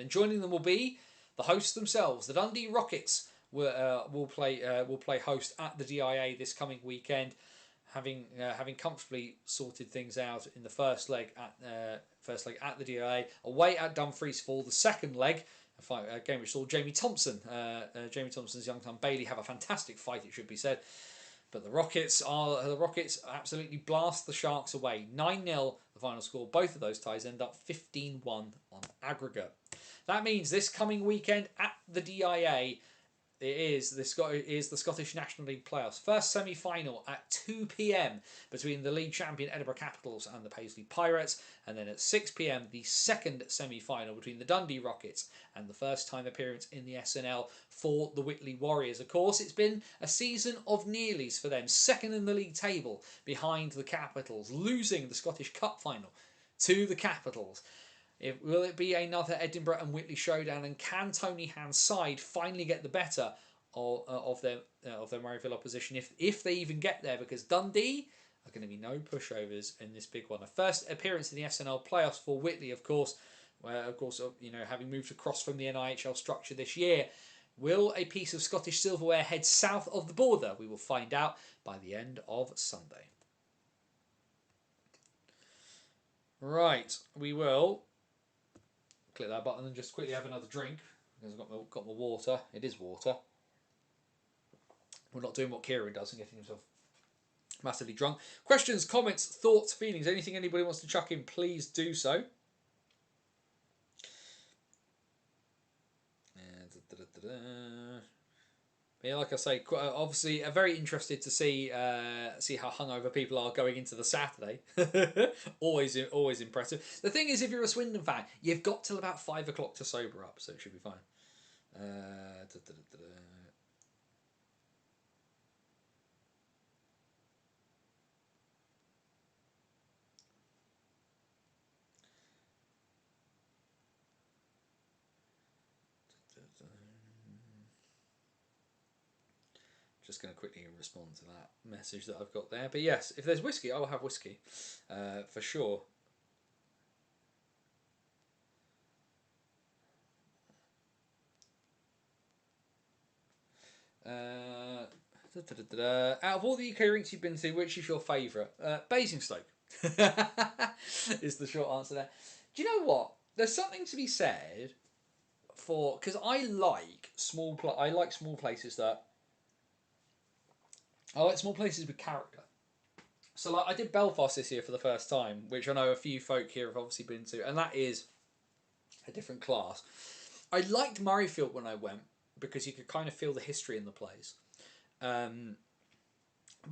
And joining them will be the hosts themselves. The Dundee Rockets will play host at the DIA this coming weekend, having comfortably sorted things out in the first leg at the DIA, away at Dumfries for the second leg. A game which saw Jamie Thompson's young son Bailey have a fantastic fight, it should be said. But the Rockets absolutely blast the Sharks away. 9-0 the final score. Both of those ties end up 15-1 on aggregate. That means this coming weekend at the DIA, it is the Scottish National League playoffs. First semi-final at 2 p.m. between the league champion Edinburgh Capitals and the Paisley Pirates, and then at 6 p.m. the second semi-final between the Dundee Rockets and the first time appearance in the SNL for the Whitley Warriors. Of course, it's been a season of nearlies for them, second in the league table behind the Capitals, losing the Scottish Cup final to the Capitals. Will it be another Edinburgh and Whitley showdown? And can Tony Hand's side finally get the better of their Murrayfield opposition if they even get there? Because Dundee are going to be no pushovers in this big one. A first appearance in the SNL playoffs for Whitley, of course, where having moved across from the NIHL structure this year. Will a piece of Scottish silverware head south of the border? We will find out by the end of Sunday. Right, we will click that button and just quickly have another drink because I've got my water. It is water. We're not doing what Kieran does and getting himself massively drunk. Questions, comments, thoughts, feelings, anything anybody wants to chuck in, please do so. Yeah, like I say, obviously very interested to see how hungover people are going into the Saturday. always impressive. The thing is, if you're a Swindon fan, you've got till about 5 o'clock to sober up, so it should be fine. Just going to quickly respond to that message that I've got there. But yes, if there's whiskey, I will have whiskey for sure. Out of all the UK rinks you've been to, which is your favourite? Basingstoke is the short answer there. Do you know what? There's something to be said for, because I like small places that. I like small places with character. So like I did Belfast this year for the first time, which I know a few folk here have obviously been to, and that is a different class. I liked Murrayfield when I went because you could kind of feel the history in the place. But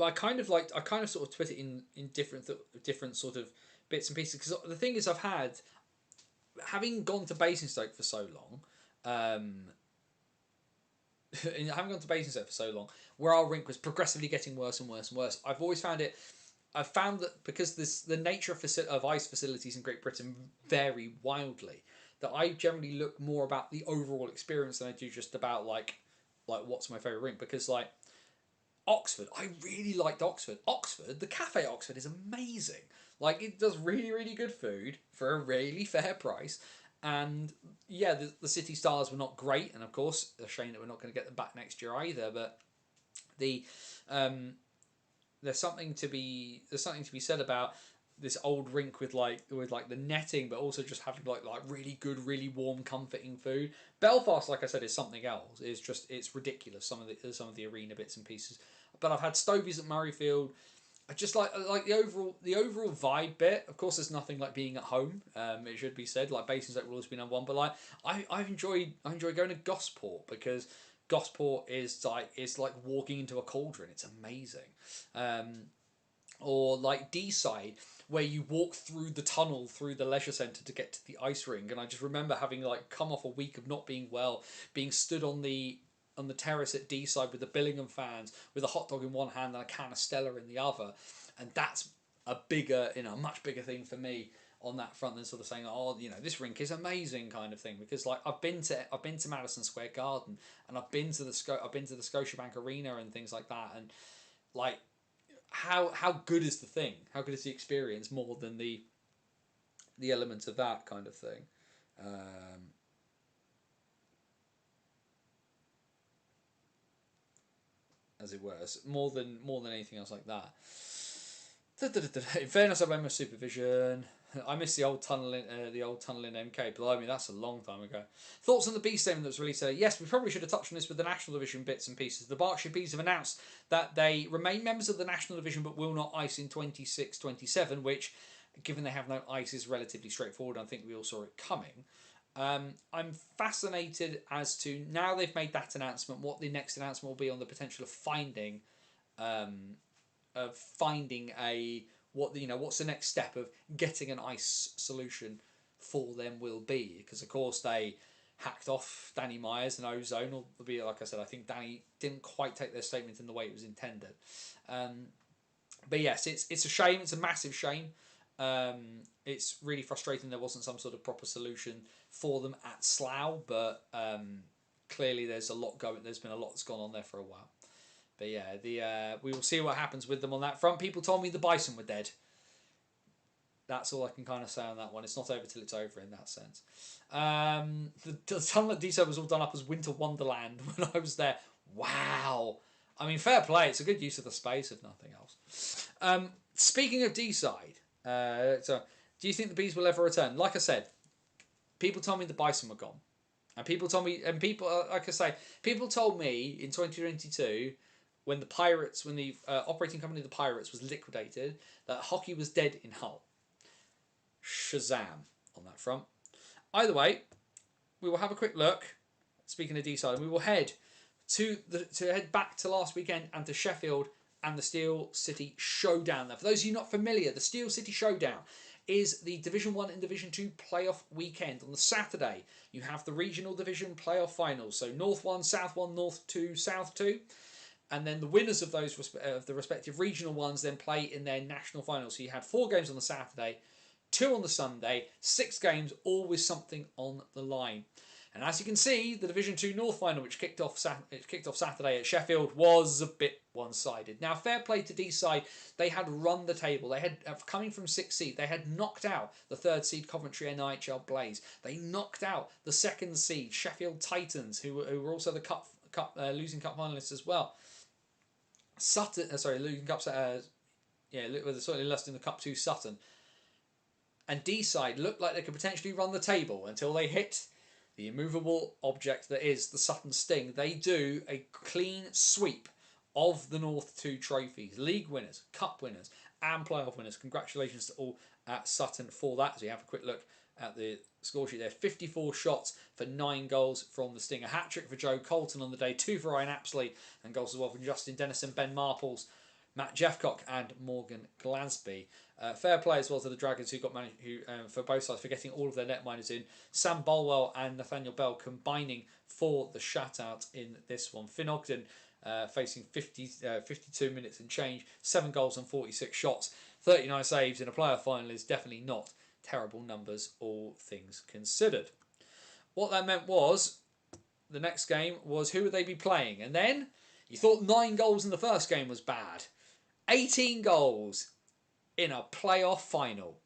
I kind of sort of put it in different sort of bits and pieces, because the thing is, having gone to Basingstoke for so long, where our rink was progressively getting worse and worse and worse, I've always found it I found that because the nature of ice facilities in Great Britain vary wildly, that I generally look more about the overall experience than I do just about like what's my favourite rink. Because like Oxford, I really liked Oxford. Oxford, the Cafe Oxford is amazing. Like it does really, really good food for a really fair price. And yeah, the City Stars were not great, and of course, a shame that we're not going to get them back next year either. But the um, there's something to be said about this old rink with like the netting, but also just having like really good, really warm, comforting food. Belfast, like I said, is something else. It's ridiculous. Some of the arena bits and pieces. But I've had Stovies at Murrayfield. I just like the overall vibe bit. Of course, there's nothing like being at home. It should be said. Like Basingstoke will always be number one, but like I enjoy going to Gosport because Gosport is like it's like walking into a cauldron. It's amazing. Um, or like D-side where you walk through the tunnel through the leisure centre to get to the ice rink, and I just remember having like come off a week of not being well, being stood on the terrace at D-side with the Billingham fans with a hot dog in one hand and a can of Stella in the other, and that's a much bigger thing for me on that front than sort of saying, oh, this rink is amazing kind of thing. Because like I've been to Madison Square Garden, and I've been to the Scotiabank Arena and things like that, and like how good is the thing? How good is the experience more than the elements of that kind of thing? Um, as it were, more than anything else like that. In fairness, I blame my supervision. I miss the old tunnel in MK. Blimey, that's a long time ago. Thoughts on the B statement that was released today? Yes, we probably should have touched on this with the National Division bits and pieces. The Berkshire Bees have announced that they remain members of the National Division but will not ice in 26-27, which, given they have no ice, is relatively straightforward. I think we all saw it coming. I'm fascinated as to, now they've made that announcement, what the next announcement will be on the potential um, of finding a what's the next step of getting an ice solution for them will be, because of course they hacked off Danny Myers and Ozone, albeit like I said, I think Danny didn't quite take their statement in the way it was intended. um, but yes, it's a shame. It's a massive shame. It's really frustrating there wasn't some sort of proper solution for them at Slough, but clearly there's been a lot that's gone on there for a while. But yeah, we will see what happens with them on that front. People told me the Bison were dead. That's all I can kind of say on that one. It's not over till it's over in that sense. The tunnel at D-side was all done up as Winter Wonderland when I was there. Wow. I mean, fair play. It's a good use of the space, if nothing else. Speaking of D-side, so do you think the Bees will ever return? Like I said, people told me the Bison were gone. And people told me, like I say, people told me in 2022 when the operating company of the Pirates was liquidated, that hockey was dead in Hull. Shazam on that front. Either way, we will have a quick look. Speaking of D-side, and we will head head back to last weekend and to Sheffield and the Steel City Showdown. Now, for those of you not familiar, the Steel City Showdown is the Division 1 and Division 2 playoff weekend. On the Saturday, you have the regional division playoff finals. So North 1, South 1, North 2, South 2. And then the winners of the respective regional ones then play in their national finals. So you had 4 games on the Saturday, 2 on the Sunday, 6 games, all with something on the line. And as you can see, the Division 2 North final, which kicked off Saturday at Sheffield, was a bit one-sided. Now, fair play to D-side. They had run the table. They had, coming from 6th seed, they had knocked out the 3rd seed Coventry NIHL Blaze. They knocked out the 2nd seed Sheffield Titans, who were also the losing cup finalists as well. Losing cup. Certainly lost in the Cup 2 Sutton. And D-side looked like they could potentially run the table until they hit the immovable object that is the Sutton Sting. They do a clean sweep of the North 2 trophies. League winners, cup winners, and playoff winners. Congratulations to all at Sutton for that. So you have a quick look at the score sheet there. 54 shots for 9 goals from the Sting. A hat-trick for Joe Colton on the day, 2 for Ryan Apsley, and goals as well from Justin Dennison, Ben Marples, Matt Jeffcock, and Morgan Glasby. Fair play as well to the Dragons, who for both sides for getting all of their netminers in. Sam Bolwell and Nathaniel Bell combining for the shutout in this one. Finn Ogden facing 52 minutes and change, 7 goals and 46 shots, 39 saves in a playoff final is definitely not terrible numbers, all things considered. What that meant was, the next game was who would they be playing? And then, you thought 9 goals in the first game was bad. 18 goals in a playoff final.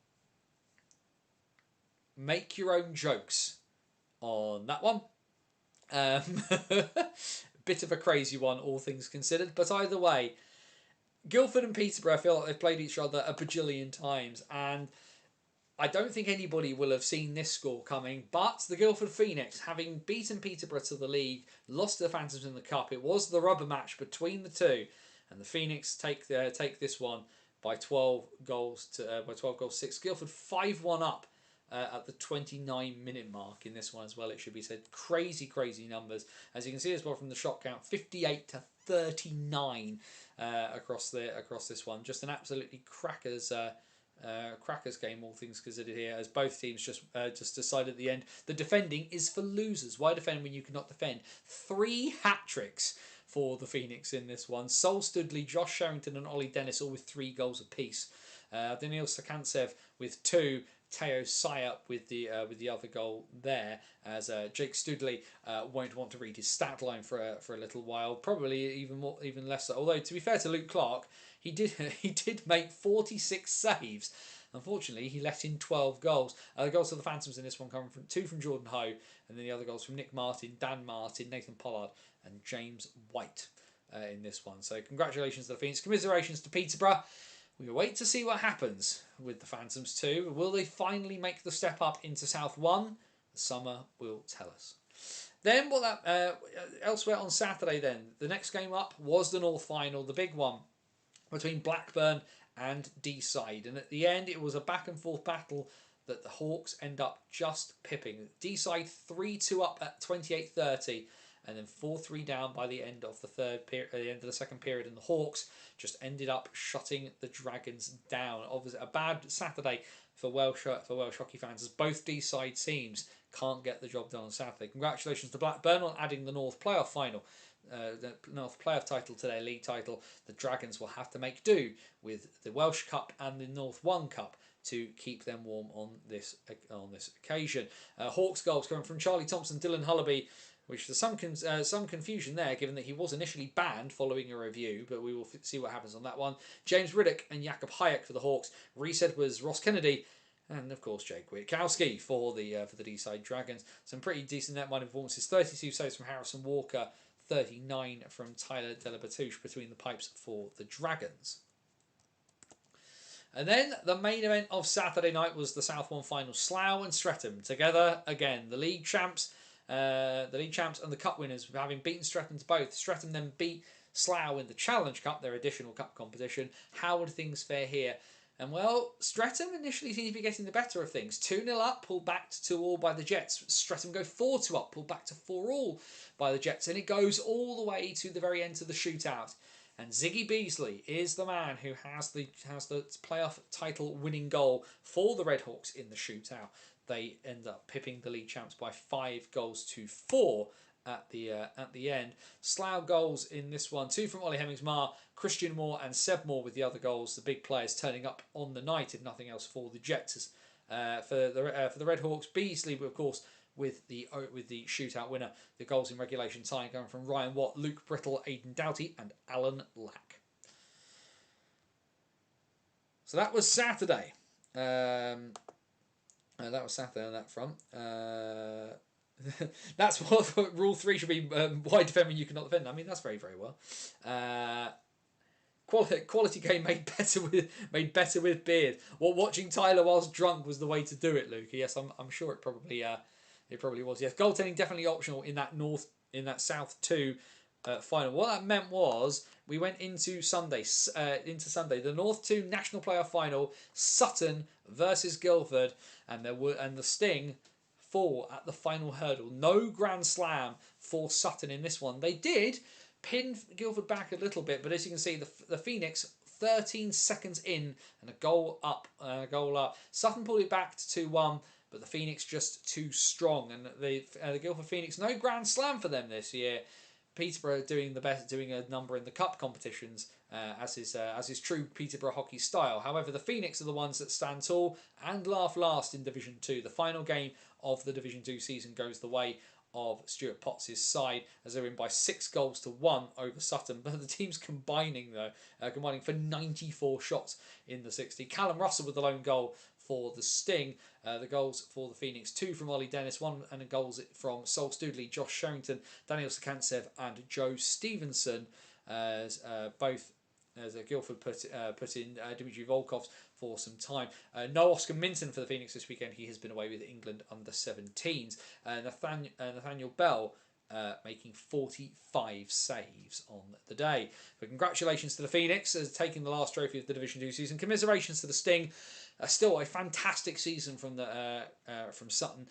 Make your own jokes on that one. Bit of a crazy one, all things considered. But either way, Guildford and Peterborough, I feel like they've played each other a bajillion times. And I don't think anybody will have seen this score coming. But the Guildford Phoenix, having beaten Peterborough to the league, lost to the Phantoms in the Cup. It was the rubber match between the two. And the Phoenix take this one by 12 goals to 6. Guildford 5-1 up at the 29-minute mark in this one as well, it should be said. Crazy numbers. As you can see as well from the shot count, 58 to 39 across this one. Just an absolutely crackers game, all things considered here, as both teams just decided at the end the defending is for losers. Why defend when you cannot defend? 3 hat-tricks for the Phoenix in this one. Sol Studley, Josh Sherrington and Ollie Dennis all with 3 goals apiece. Daniil Sakantsev with 2. Teo Sayup with the other goal there, as Jake Studley won't want to read his stat line for a little while, probably even less so. Although to be fair to Luke Clark, he did make 46 saves. Unfortunately, he let in 12 goals. The goals of the Phantoms in this one come from 2 from Jordan Ho, and then the other goals from Nick Martin, Dan Martin, Nathan Pollard, and James White in this one. So congratulations to the Phoenix. Commiserations to Peterborough. We wait to see what happens with the Phantoms too. Will they finally make the step up into South 1? The summer will tell us. Then elsewhere on Saturday then, the next game up was the North Final, the big one between Blackburn and Deeside. And at the end, it was a back and forth battle that the Hawks end up just pipping. Deeside 3-2 up at 28:30. And then 4-3 down by the end of the end of the second period, and the Hawks just ended up shutting the Dragons down. Obviously, a bad Saturday for Welsh hockey fans, as both D-side teams can't get the job done on Saturday. Congratulations to Blackburn on adding the North Playoff final, the North Playoff title to their league title. The Dragons will have to make do with the Welsh Cup and the North 1 Cup to keep them warm on this occasion. Hawks goals coming from Charlie Thompson, Dylan Hullaby, which there's some confusion there, given that he was initially banned following a review, but we will see what happens on that one. James Riddick and Jakob Hayek for the Hawks. Reset was Ross Kennedy, and of course Jake Witkowski for the D-side Dragons. Some pretty decent net-minded performances. 32 saves from Harrison Walker, 39 from Tyler Delabatouche between the pipes for the Dragons. And then the main event of Saturday night was the South 1 final. Slough and Streatham together again. The league champs and the cup winners, having beaten Streatham to both. Streatham then beat Slough in the Challenge Cup, their additional cup competition. How would things fare here? And well, Streatham initially seemed to be getting the better of things. 2-0 up, pulled back to 2-2 by the Jets. Streatham go 4-2 up, pulled back to 4-4 by the Jets. And it goes all the way to the very end of the shootout. And Ziggy Beasley is the man who has the playoff title winning goal for the Redhawks in the shootout. They end up pipping the league champs by 5-4 at the end. Slough goals in this one: 2 from Ollie Hemmingsmar, Christian Moore and Seb Moore with the other goals. The big players turning up on the night, if nothing else, for the Jets. For the Redhawks, Beasley, of course, with the shootout winner. The goals in regulation time going from Ryan Watt, Luke Brittle, Aidan Doughty and Alan Lack. So that was Saturday. That was Saturday on that front. That's what rule 3 should be. Why defend when you cannot defend? I mean, that's very, very well. Quality game made better with beard. Well, watching Tyler whilst drunk was the way to do it, Luke. Yes, I'm sure it probably was. Yes, goaltending definitely optional in that South 2 final. What that meant was we went into Sunday. The North 2 National Playoff Final, Sutton versus Guildford, and the Sting fall at the final hurdle. No grand slam for Sutton in this one. They did pin Guildford back a little bit, but as you can see, the Phoenix 13 seconds in and a goal up. Sutton pulled it back to 2-1. But the Phoenix just too strong, and the Guildford Phoenix, no grand slam for them this year. Peterborough doing a number in the cup competitions, as is true Peterborough hockey style. However, the Phoenix are the ones that stand tall and laugh last in Division 2. The final game of the Division 2 season goes the way of Stuart Potts' side as they win by 6-1 over Sutton. But the team's combining for 94 shots in the 60. Callum Russell with the lone goal for the Sting. The goals for the Phoenix, 2 from Ollie Dennis, 1 and a goals from Sol Stoodley, Josh Sherrington, Daniel Sakantsev and Joe Stevenson. Both as Guildford put in Dmitry Volkov's for some time. No Oscar Minton for the Phoenix this weekend. He has been away with England under 17s. Nathaniel Bell making 45 saves on the day. But congratulations to the Phoenix as taking the last trophy of the Division 2 season. Commiserations to the Sting. Still a fantastic season from Sutton,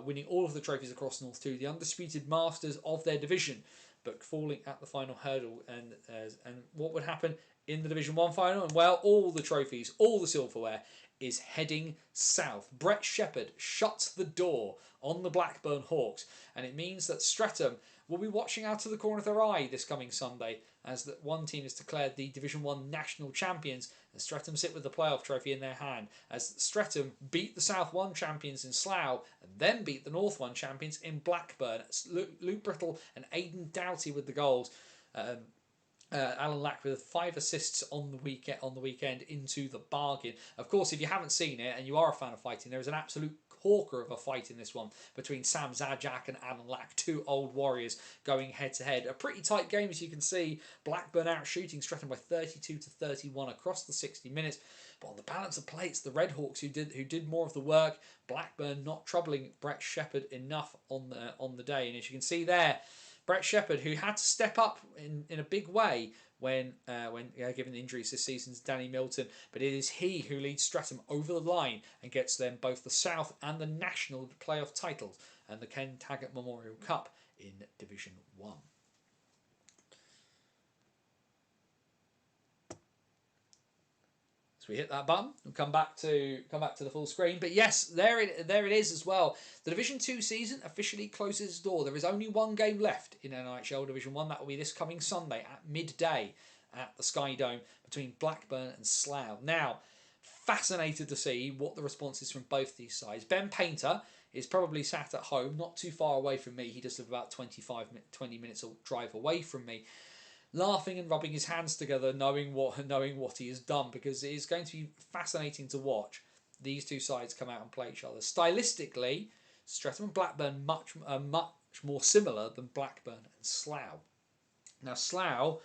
winning all of the trophies across North 2, the undisputed masters of their division, but falling at the final hurdle. And what would happen in the Division 1 final? And well, all the trophies, all the silverware is heading south. Brett Shepherd shuts the door on the Blackburn Hawks, and it means that Streatham will be watching out of the corner of their eye this coming Sunday, as that one team is declared the Division 1 national champions, and Streatham sit with the playoff trophy in their hand, as Streatham beat the South 1 champions in Slough and then beat the North 1 champions in Blackburn. Luke Brittle and Aidan Doughty with the goals. Alan Lack with 5 assists on the weekend into the bargain. Of course, if you haven't seen it and you are a fan of fighting, there is an absolute corker of a fight in this one between Sam Zajac and Alan Lack, 2 old warriors going head to head. A pretty tight game, as you can see. Blackburn out shooting Streatham by 32-31 across the 60 minutes. But on the balance of play, it's the Red Hawks who did more of the work. Blackburn not troubling Brett Shepherd enough on the day. And as you can see there, Brett Shepherd, who had to step up in a big way when given the injuries this season to Danny Milton, but it is he who leads Streatham over the line and gets them both the South and the National playoff titles and the Ken Taggart Memorial Cup in Division 1. We hit that button and come back to the full screen. But yes, there it is as well. The Division 2 season officially closes its door. There is only one game left in NIHL Division 1. That will be this coming Sunday at midday at the Sky Dome between Blackburn and Slough. Now, fascinated to see what the response is from both these sides. Ben Painter is probably sat at home, not too far away from me. He does live about 20 minutes drive away from me, laughing and rubbing his hands together, knowing what he has done, because it is going to be fascinating to watch these two sides come out and play each other. Stylistically, Streatham and Blackburn much more similar than Blackburn and Slough. Now Slough,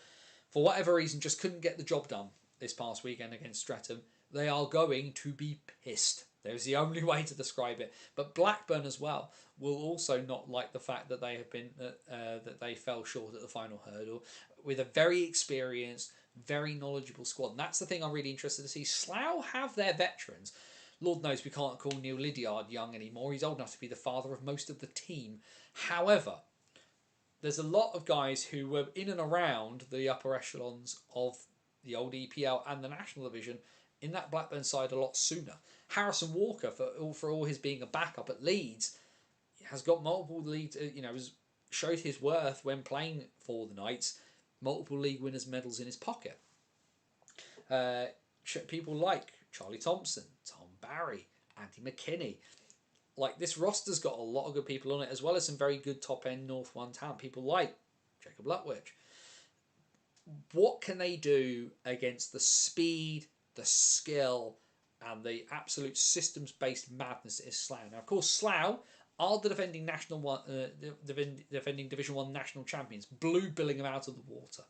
for whatever reason, just couldn't get the job done this past weekend against Streatham. They are going to be pissed. There's the only way to describe it. But Blackburn as well will also not like the fact that they have been that they fell short at the final hurdle, with a very experienced, very knowledgeable squad. And that's the thing I'm really interested to see. Slough have their veterans. Lord knows we can't call Neil Lydiard young anymore. He's old enough to be the father of most of the team. However, there's a lot of guys who were in and around the upper echelons of the old EPL and the National Division in that Blackburn side a lot sooner. Harrison Walker, for all his being a backup at Leeds, has got multiple leagues. Showed his worth when playing for the Knights. Multiple league winners' medals in his pocket. People like Charlie Thompson, Tom Barry, Andy McKinney. Like, this roster's got a lot of good people on it, as well as some very good top end North 1 talent. People like Jacob Lutwich. What can they do against the speed, the skill, and the absolute systems-based madness that is Slough? Now, of course, Slough are the defending defending Division 1 national champions. Blew Billingham out of the water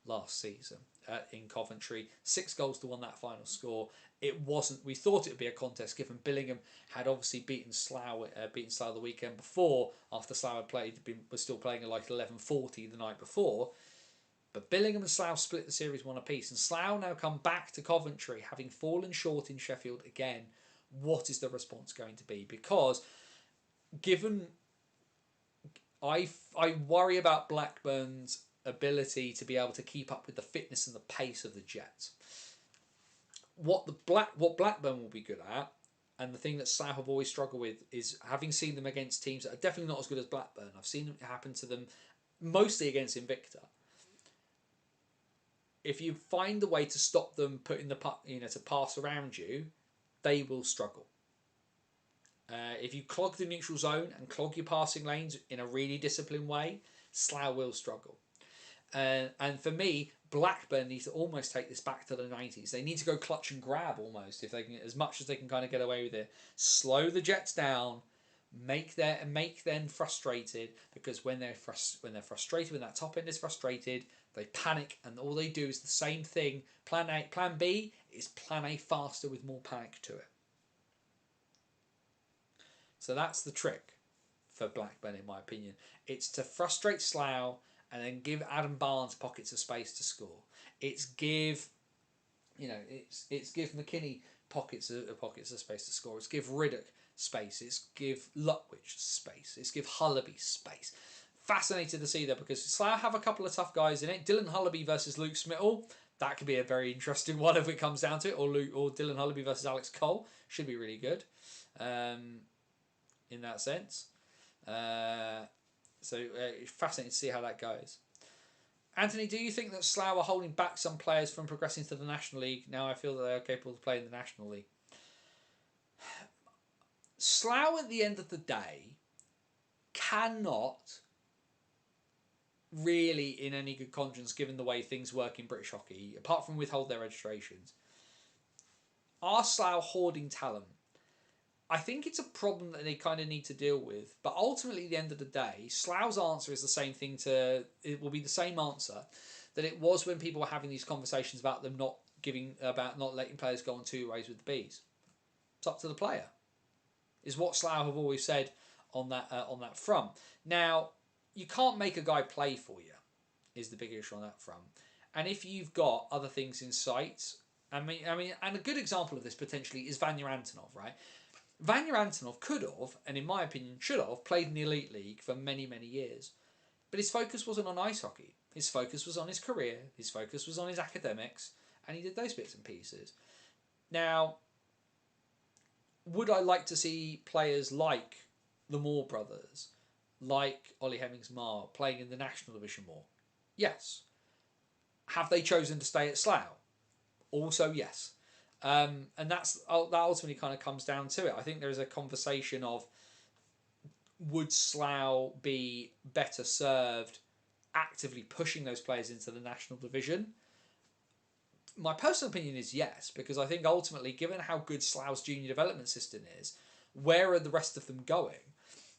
last season in Coventry. 6-1 that final score. It wasn't. We thought it would be a contest, given Billingham had obviously beaten Slough the weekend before, after Slough was still playing at like 11:40 the night before. But Billingham and Slough split the series 1 apiece, and Slough now come back to Coventry, having fallen short in Sheffield again. What is the response going to be? Because given I worry about Blackburn's ability to be able to keep up with the fitness and the pace of the Jets. What Blackburn will be good at, and the thing that Slough have always struggled with, is having seen them against teams that are definitely not as good as Blackburn. I've seen it happen to them mostly against Invicta. If you find a way to stop them putting the puck, to pass around you, they will struggle. If you clog the neutral zone and clog your passing lanes in a really disciplined way, Slough will struggle. And for me, Blackburn need to almost take this back to the 90s. They need to go clutch and grab almost, if they can, as much as they can kind of get away with it. Slow the Jets down, make them frustrated, because when they're frustrated, when that top end is frustrated, they panic, and all they do is the same thing. Plan B is plan A faster with more panic to it. So that's the trick for Blackburn, in my opinion. It's to frustrate Slough and then give Adam Barnes pockets of space to score. It's give McKinney pockets of space to score. It's give Riddock space. It's give Lutwich space. It's give Hullaby space. Fascinated to see that, because Slough have a couple of tough guys in it. Dylan Hullaby versus Luke Smittle. That could be a very interesting one if it comes down to it. Or Dylan Hullaby versus Alex Cole. Should be really good. In that sense. So fascinating to see how that goes. Anthony, do you think that Slough are holding back some players from progressing to the National League? Now I feel that they are capable of playing the National League. Slough, at the end of the day, cannot really, in any good conscience, given the way things work in British hockey, apart from withhold their registrations, are Slough hoarding talent? I think it's a problem that they kind of need to deal with. But ultimately, at the end of the day, Slough's answer is the same thing it will be the same answer that it was when people were having these conversations about them not letting players go on two ways with the Bees. It's up to the player, is what Slough have always said on that front. Now, you can't make a guy play for you, is the big issue on that front. And if you've got other things in sight, and a good example of this potentially is Vanya Antonov, right? Vanya Antonov could have, and in my opinion should have, played in the Elite League for many, many years. But his focus wasn't on ice hockey. His focus was on his career. His focus was on his academics. And he did those bits and pieces. Now, would I like to see players like the Moore brothers, like Ollie Hemmings-Marr, playing in the National Division more? Yes. Have they chosen to stay at Slough? Also, yes. And that ultimately kind of comes down to it. I think there is a conversation of, would Slough be better served actively pushing those players into the National Division? My personal opinion is yes, because I think ultimately, given how good Slough's junior development system is, where are the rest of them going?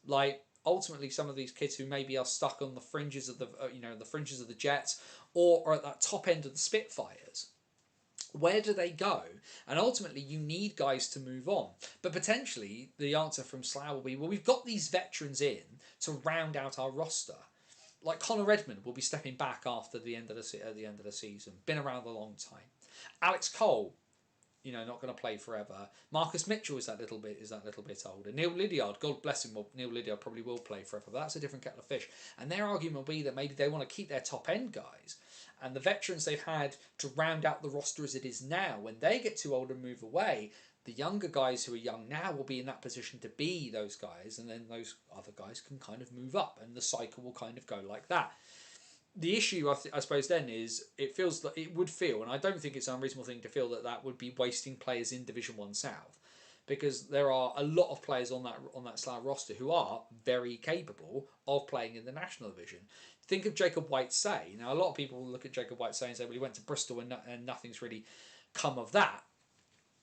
Like, ultimately, some of these kids who maybe are stuck on the fringes of the fringes of the Jets, or at that top end of the Spitfires, where do they go? And ultimately, you need guys to move on. But potentially, the answer from Slough will be, well, we've got these veterans in to round out our roster. Like Connor Redmond will be stepping back after the end of the season. Been around a long time. Alex Cole, not going to play forever. Marcus Mitchell is that little bit older. Neil Lydiard, God bless him, Neil Lydiard probably will play forever, but that's a different kettle of fish. And their argument will be that maybe they want to keep their top end guys. And the veterans they've had to round out the roster as it is now, when they get too old and move away, the younger guys who are young now will be in that position to be those guys, and then those other guys can kind of move up, and the cycle will kind of go like that. The issue, I suppose, then is it would feel, and I don't think it's an unreasonable thing to feel, that would be wasting players in Division 1 South, because there are a lot of players on that Slough roster who are very capable of playing in the National Division. Think of Jacob White-Say. Now, a lot of people look at Jacob White-Say and say, well, he went to Bristol and nothing's really come of that.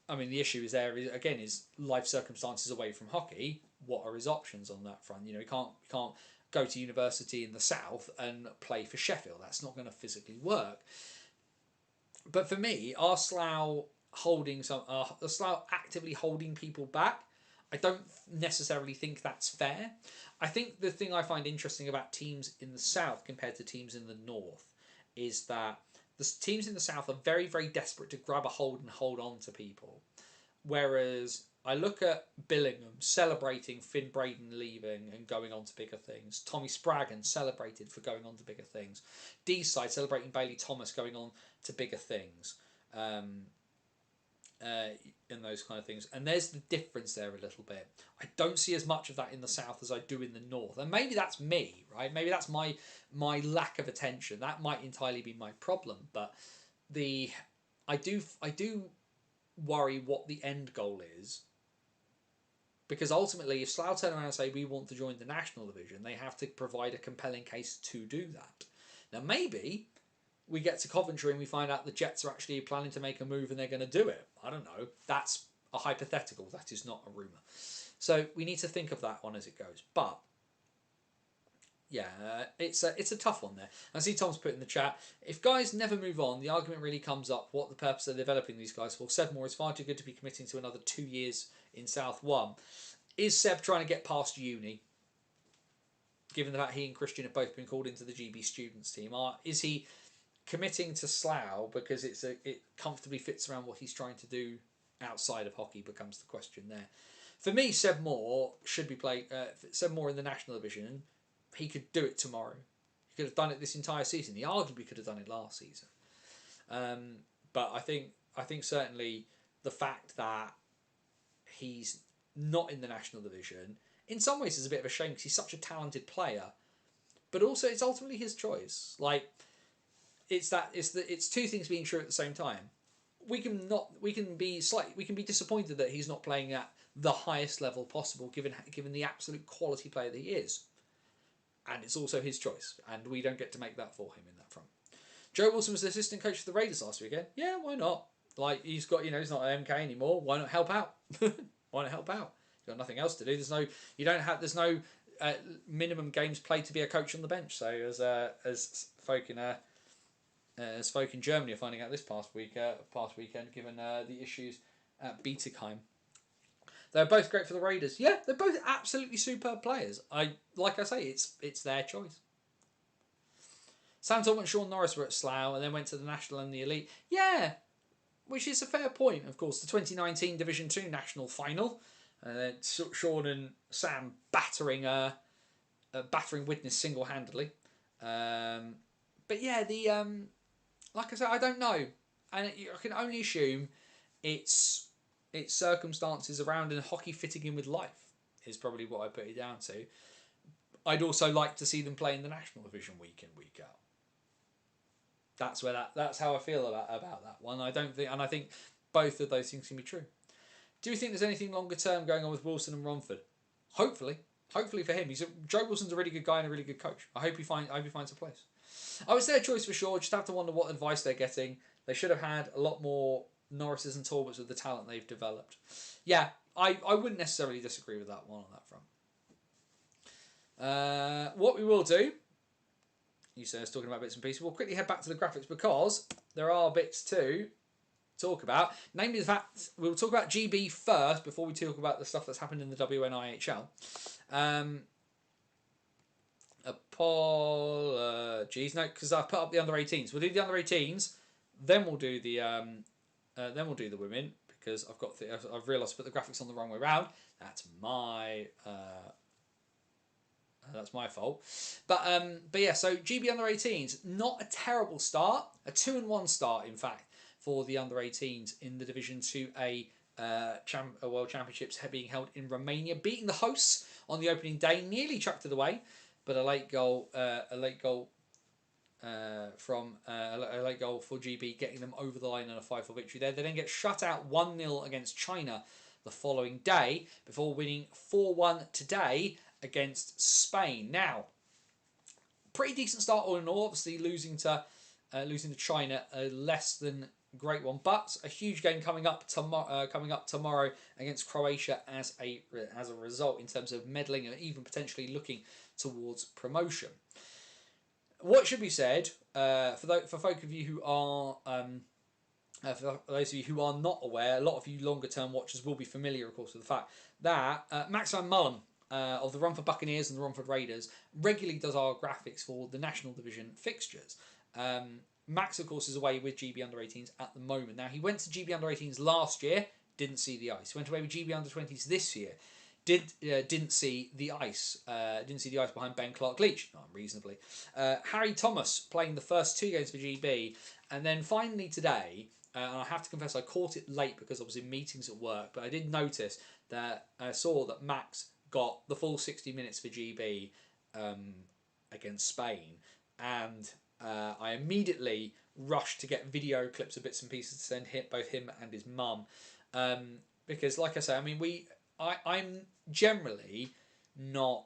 I mean, the issue is is life circumstances away from hockey. What are his options on that front? He can't go to university in the South and play for Sheffield. That's not going to physically work. But for me, are Slough actively holding people back? I don't necessarily think that's fair. I think the thing I find interesting about teams in the South compared to teams in the North is that the teams in the South are very, very desperate to grab a hold and hold on to people. Whereas I look at Billingham celebrating Finn Braden leaving and going on to bigger things. Tommy Spraggan celebrated for going on to bigger things. Deeside celebrating Bailey Thomas going on to bigger things. in those kind of things. And there's the difference there a little bit. I don't see as much of that in the south as I do in the north, and maybe that's me, right? Maybe that's my lack of attention. That might entirely be my problem. But I do worry what the end goal is, because ultimately, if Slough turn around and say we want to join the national division, they have to provide a compelling case to do that. Now maybe we get to Coventry and we find out the Jets are actually planning to make a move and they're going to do it. I don't know. That's a hypothetical. That is not a rumour. So we need to think of that one as it goes. But yeah, it's a tough one there. I see Tom's put in the chat, if guys never move on, the argument really comes up what the purpose of developing these guys for. Seb Moore is far too good to be committing to another 2 years in South 1. Is Seb trying to get past uni? Given the fact he and Christian have both been called into the GB students team, is he committing to Slough because it comfortably fits around what he's trying to do outside of hockey? Becomes the question there. For me, Seb Moore should be playing. Seb Moore in the national division, he could do it tomorrow. He could have done it this entire season. He arguably could have done it last season. But I think certainly the fact that he's not in the national division in some ways is a bit of a shame, because he's such a talented player, but also it's ultimately his choice. Like, it's two things being true at the same time. We can be disappointed that he's not playing at the highest level possible, given the absolute quality player that he is, and it's also his choice, and we don't get to make that for him in that front. Joe Wilson was the assistant coach for the Raiders last weekend. Yeah, why not? Like, he's got, he's not an MK anymore. Why not help out? Why not help out? You've got nothing else to do. There's no minimum games played to be a coach on the bench. So as folk in Germany are finding out this past weekend, given the issues at Bietigheim. They're both great for the Raiders. Yeah, they're both absolutely superb players. Like I say, it's their choice. Sam Talbot and Sean Norris were at Slough and then went to the National and the Elite. Yeah, which is a fair point. Of course, the 2019 Division 2 National Final. Sean and Sam battering Widnes single-handedly. But yeah, like I said, I don't know. And I can only assume it's circumstances around and hockey fitting in with life is probably what I put it down to. I'd also like to see them play in the National Division week in, week out. That's how I feel about that one. I think both of those things can be true. Do you think there's anything longer term going on with Wilson and Romford? Hopefully for him. Joe Wilson's a really good guy and a really good coach. I hope he finds a place. I was their choice for sure. Just have to wonder what advice they're getting. They should have had a lot more Norrises and Talbots with the talent they've developed. Yeah, I wouldn't necessarily disagree with that one on that front. What we will do, you say I was talking about bits and pieces, we'll quickly head back to the graphics because there are bits to talk about. Namely the fact, we'll talk about GB first before we talk about the stuff that's happened in the WNIHL. Apologies, no, because I put up the under 18s. We'll do the under 18s, then we'll do the women, because I've realised I put the graphics on the wrong way around. That's my fault. But yeah, so GB under 18s, not a terrible start, a 2-1 start in fact for the under 18s in the Division 2A World Championships being held in Romania, beating the hosts on the opening day, nearly chucked it away, but a late goal for GB getting them over the line in a 5-4 victory there. They then get shut out 1-0 against China the following day before winning 4-1 today against Spain. Now, pretty decent start all in all. Obviously losing to China, a less than great one, but a huge game coming up tomorrow against Croatia as a result in terms of meddling and even potentially looking towards promotion. What should be said for folk of you who are for those of you who are not aware, a lot of you longer term watchers will be familiar, of course, with the fact that Max Van Mullen of the Romford Buccaneers and the Romford Raiders regularly does our graphics for the National Division fixtures. Max, of course, is away with GB Under 18s at the moment. Now, he went to GB Under 18s last year, didn't see the ice. He went away with GB Under 20s this year, didn't see the ice. Didn't see the ice behind Ben Clark-Leach, not unreasonably. Harry Thomas playing the first 2 games for GB, and then finally today and I have to confess I caught it late because I was in meetings at work, but I did notice that I saw that Max got the full 60 minutes for GB against Spain, and I immediately rushed to get video clips of bits and pieces to send both him and his mum, because like I say, I mean I'm generally not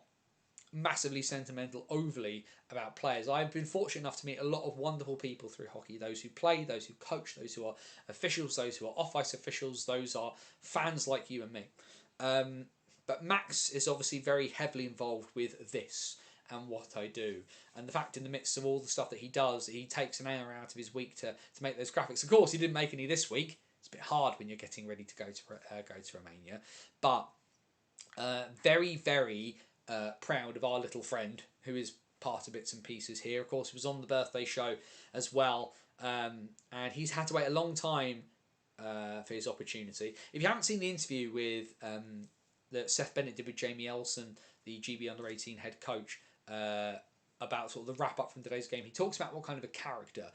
massively sentimental overly about players. I've been fortunate enough to meet a lot of wonderful people through hockey, those who play, those who coach, those who are officials, those who are off-ice officials, those are fans like you and me. But Max is obviously very heavily involved with this and what I do, and the fact in the midst of all the stuff that he does, he takes an hour out of his week to make those graphics. Of course he didn't make any this week. It's a bit hard when you're getting ready to go to Romania, but very very proud of our little friend who is part of Bits and Pieces here. Of course, he was on the birthday show as well, and he's had to wait a long time for his opportunity. If you haven't seen the interview with that Seth Bennett did with Jamie Elson, the GB Under-18 head coach, about sort of the wrap up from today's game, he talks about what kind of a character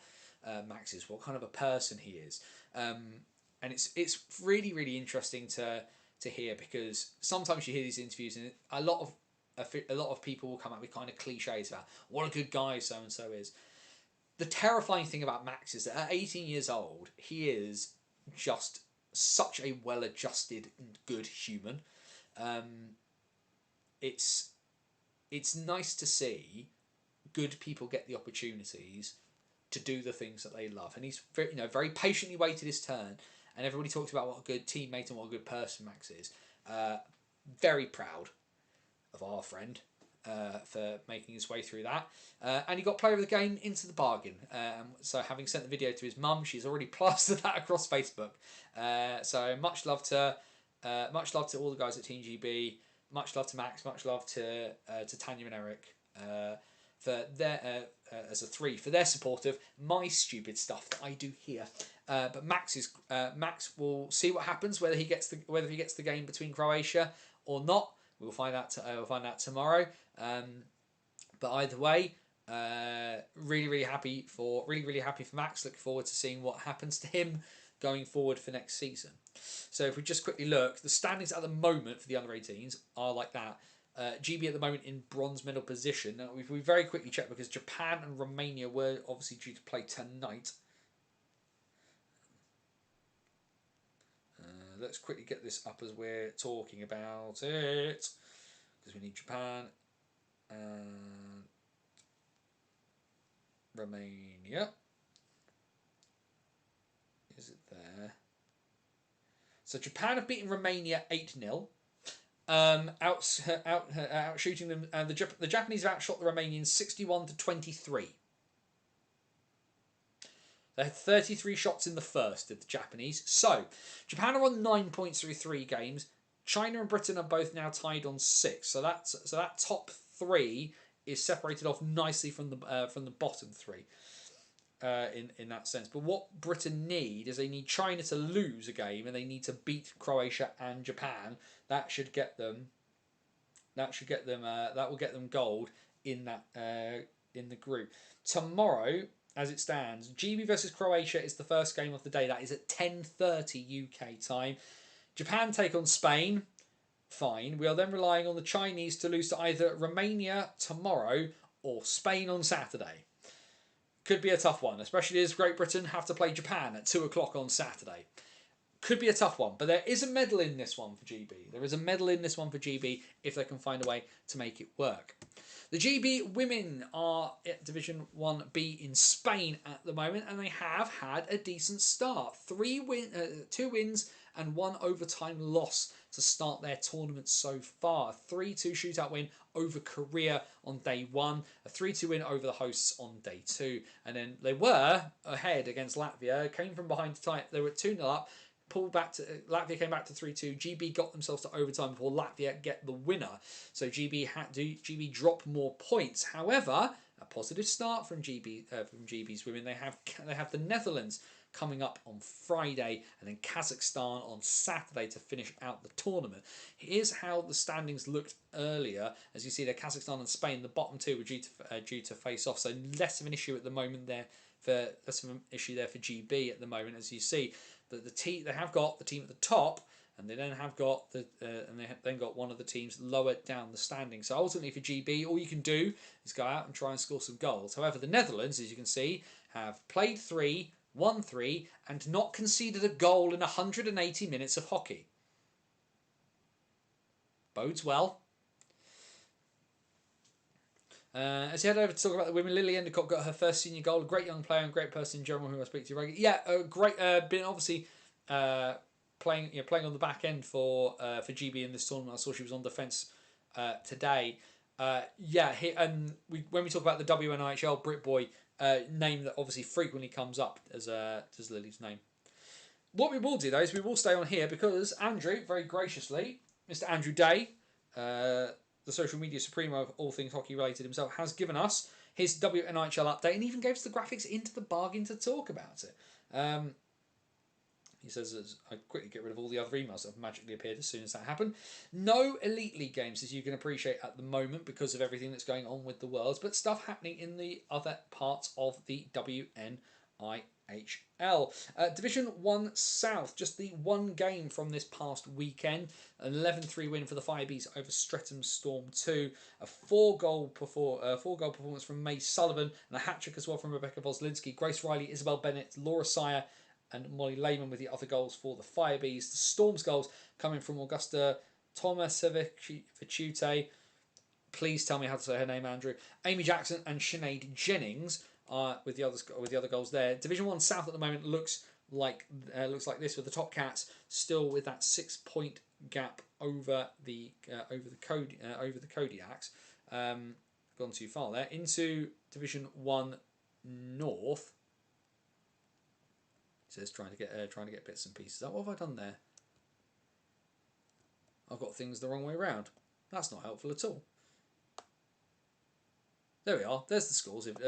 Max is, what kind of a person he is, and it's really really interesting to hear, because sometimes you hear these interviews and a lot of people will come up with kind of cliches about what a good guy so and so is. The terrifying thing about Max is that at 18 years old, he is just such a well-adjusted and good human. It's nice to see good people get the opportunities to do the things that they love, and he's very patiently waited his turn. And everybody talks about what a good teammate and what a good person Max is. Very proud of our friend for making his way through that. And he got player of the game into the bargain. So having sent the video to his mum, she's already plastered that across Facebook. So much love to all the guys at Team GB. Much love to Max. Much love to Tanya and Eric for their as a three for their support of my stupid stuff that I do here. But Max will see what happens, whether he gets the game between Croatia or not. We'll find out tomorrow. But either way, really happy for Max. Looking forward to seeing what happens to him going forward for next season. So if we just quickly look, the standings at the moment for the under-18s are like that. GB at the moment in bronze medal position. Now, if we very quickly check, because Japan and Romania were obviously due to play tonight. Let's quickly get this up as we're talking about it, because we need Japan and Romania. Is it there? So Japan have beaten Romania 8-0. Outshooting them, and the Japanese have outshot the Romanians 61-23. They had 33 shots in the first of the Japanese. So Japan are on 9 points through 3 games. China and Britain are both now tied on 6. So that top 3 is separated off nicely from the bottom 3. In that sense, but what Britain need is they need China to lose a game, and they need to beat Croatia and Japan. That will get them gold in that in the group. Tomorrow, as it stands, GB versus Croatia is the first game of the day. That is at 10:30 UK time. Japan take on Spain. Fine. We are then relying on the Chinese to lose to either Romania tomorrow or Spain on Saturday. Could be a tough one, especially as Great Britain have to play Japan at 2 o'clock on Saturday. Could be a tough one, but there is a medal in this one for GB. There is a medal in this one for GB if they can find a way to make it work. The GB women are at Division 1B in Spain at the moment, and they have had a decent start. 2 wins and 1 overtime loss to start their tournament so far. A 3-2 shootout win over Korea on day 1, a 3-2 win over the hosts on day 2, and then they were ahead against Latvia, came from behind to tie. They were 2-0 up, pulled back to Latvia, came back to 3-2. GB got themselves to overtime before Latvia get the winner. So GB drop more points. However, a positive start from GB's women. They have the Netherlands coming up on Friday, and then Kazakhstan on Saturday to finish out the tournament. Here's how the standings looked earlier. As you see there, Kazakhstan and Spain, the bottom two were due to face off, so less of an issue at the moment there. Less of an issue there for GB at the moment, as you see that they have got the team at the top, and they then have got then got one of the teams lower down the standing. So ultimately for GB, all you can do is go out and try and score some goals. However, the Netherlands, as you can see, have played 3, won 3, and not conceded a goal in 180 minutes of hockey. Bodes well. As you head over to talk about the women, Lily Endicott got her first senior goal. A great young player and great person in general who I speak to regularly. Yeah, great. Been obviously playing on the back end for GB in this tournament. I saw she was on defence today. When we talk about the WNIHL Brit Boy name that obviously frequently comes up as Lily's name. What we will do though is we will stay on here because Andrew, very graciously, Mr. Andrew Day, the social media supremo of all things hockey related himself, has given us his WNIHL update and even gave us the graphics into the bargain to talk about it. He says, as I quickly get rid of all the other emails that have magically appeared as soon as that happened. No Elite League games, as you can appreciate at the moment, because of everything that's going on with the Worlds, but stuff happening in the other parts of the WNIHL. Division 1 South, just the one game from this past weekend. An 11-3 win for the Firebees over Streatham Storm 2. A four-goal performance from May Sullivan, and a hat-trick as well from Rebecca Voslinski. Grace Riley, Isabel Bennett, Laura Sire, and Molly Lehman with the other goals for the Firebees. The Storm's goals coming from Augusta Tomasevicute. Please tell me how to say her name, Andrew. Amy Jackson and Sinead Jennings with the other goals there. Division 1 South at the moment looks like this, with the Top Cats still with that 6-point gap over the Kodiaks. Gone too far there. Into Division 1 North. It says trying to get bits and pieces. What have I done there? I've got things the wrong way around. That's not helpful at all. There we are. There's the scores. If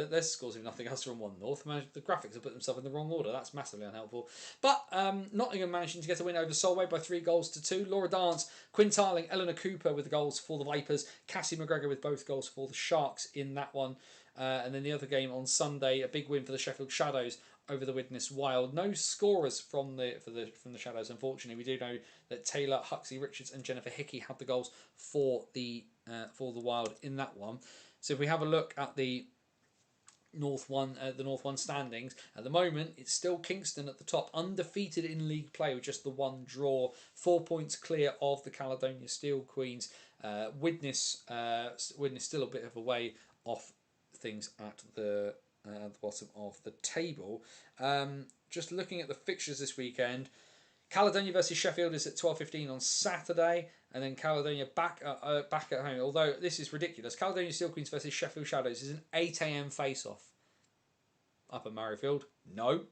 nothing else from 1 North. The graphics have put themselves in the wrong order. That's massively unhelpful. But Nottingham managing to get a win over Solway by 3-2. Laura Dance, Quinn Tarling, Eleanor Cooper with the goals for the Vipers. Cassie McGregor with both goals for the Sharks in that one. And then the other game on Sunday, a big win for the Sheffield Shadows over the Widnes Wild. No scorers from the Shadows, unfortunately. We do know that Taylor, Huxley Richards, and Jennifer Hickey had the goals for the Wild in that one. So if we have a look at the North One standings, at the moment it's still Kingston at the top, undefeated in league play with just the one draw, 4 points clear of the Caledonia Steel Queens. Widnes still a bit of a way off things at the bottom of the table. Just looking at the fixtures this weekend, Caledonia versus Sheffield is at 12:15 on Saturday, and then Caledonia back at home. Although this is ridiculous, Caledonia Steel Queens versus Sheffield Shadows is an 8 AM face-off. Up at Murrayfield, no.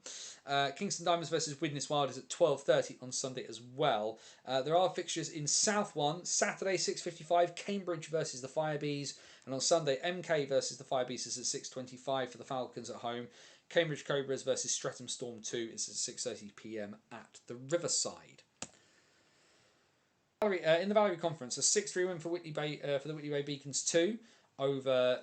Kingston Diamonds versus Widnes Wild is at 12:30 on Sunday as well. There are fixtures in South 1, Saturday 6:55, Cambridge versus the Firebees, and on Sunday MK versus the Firebees is at 6:25 for the Falcons at home. Cambridge Cobras versus Streatham Storm 2 is at 6:30 PM at the Riverside. In the Valerie Conference, a 6-3 win for Whitley Bay for the Whitley Bay Beacons 2 over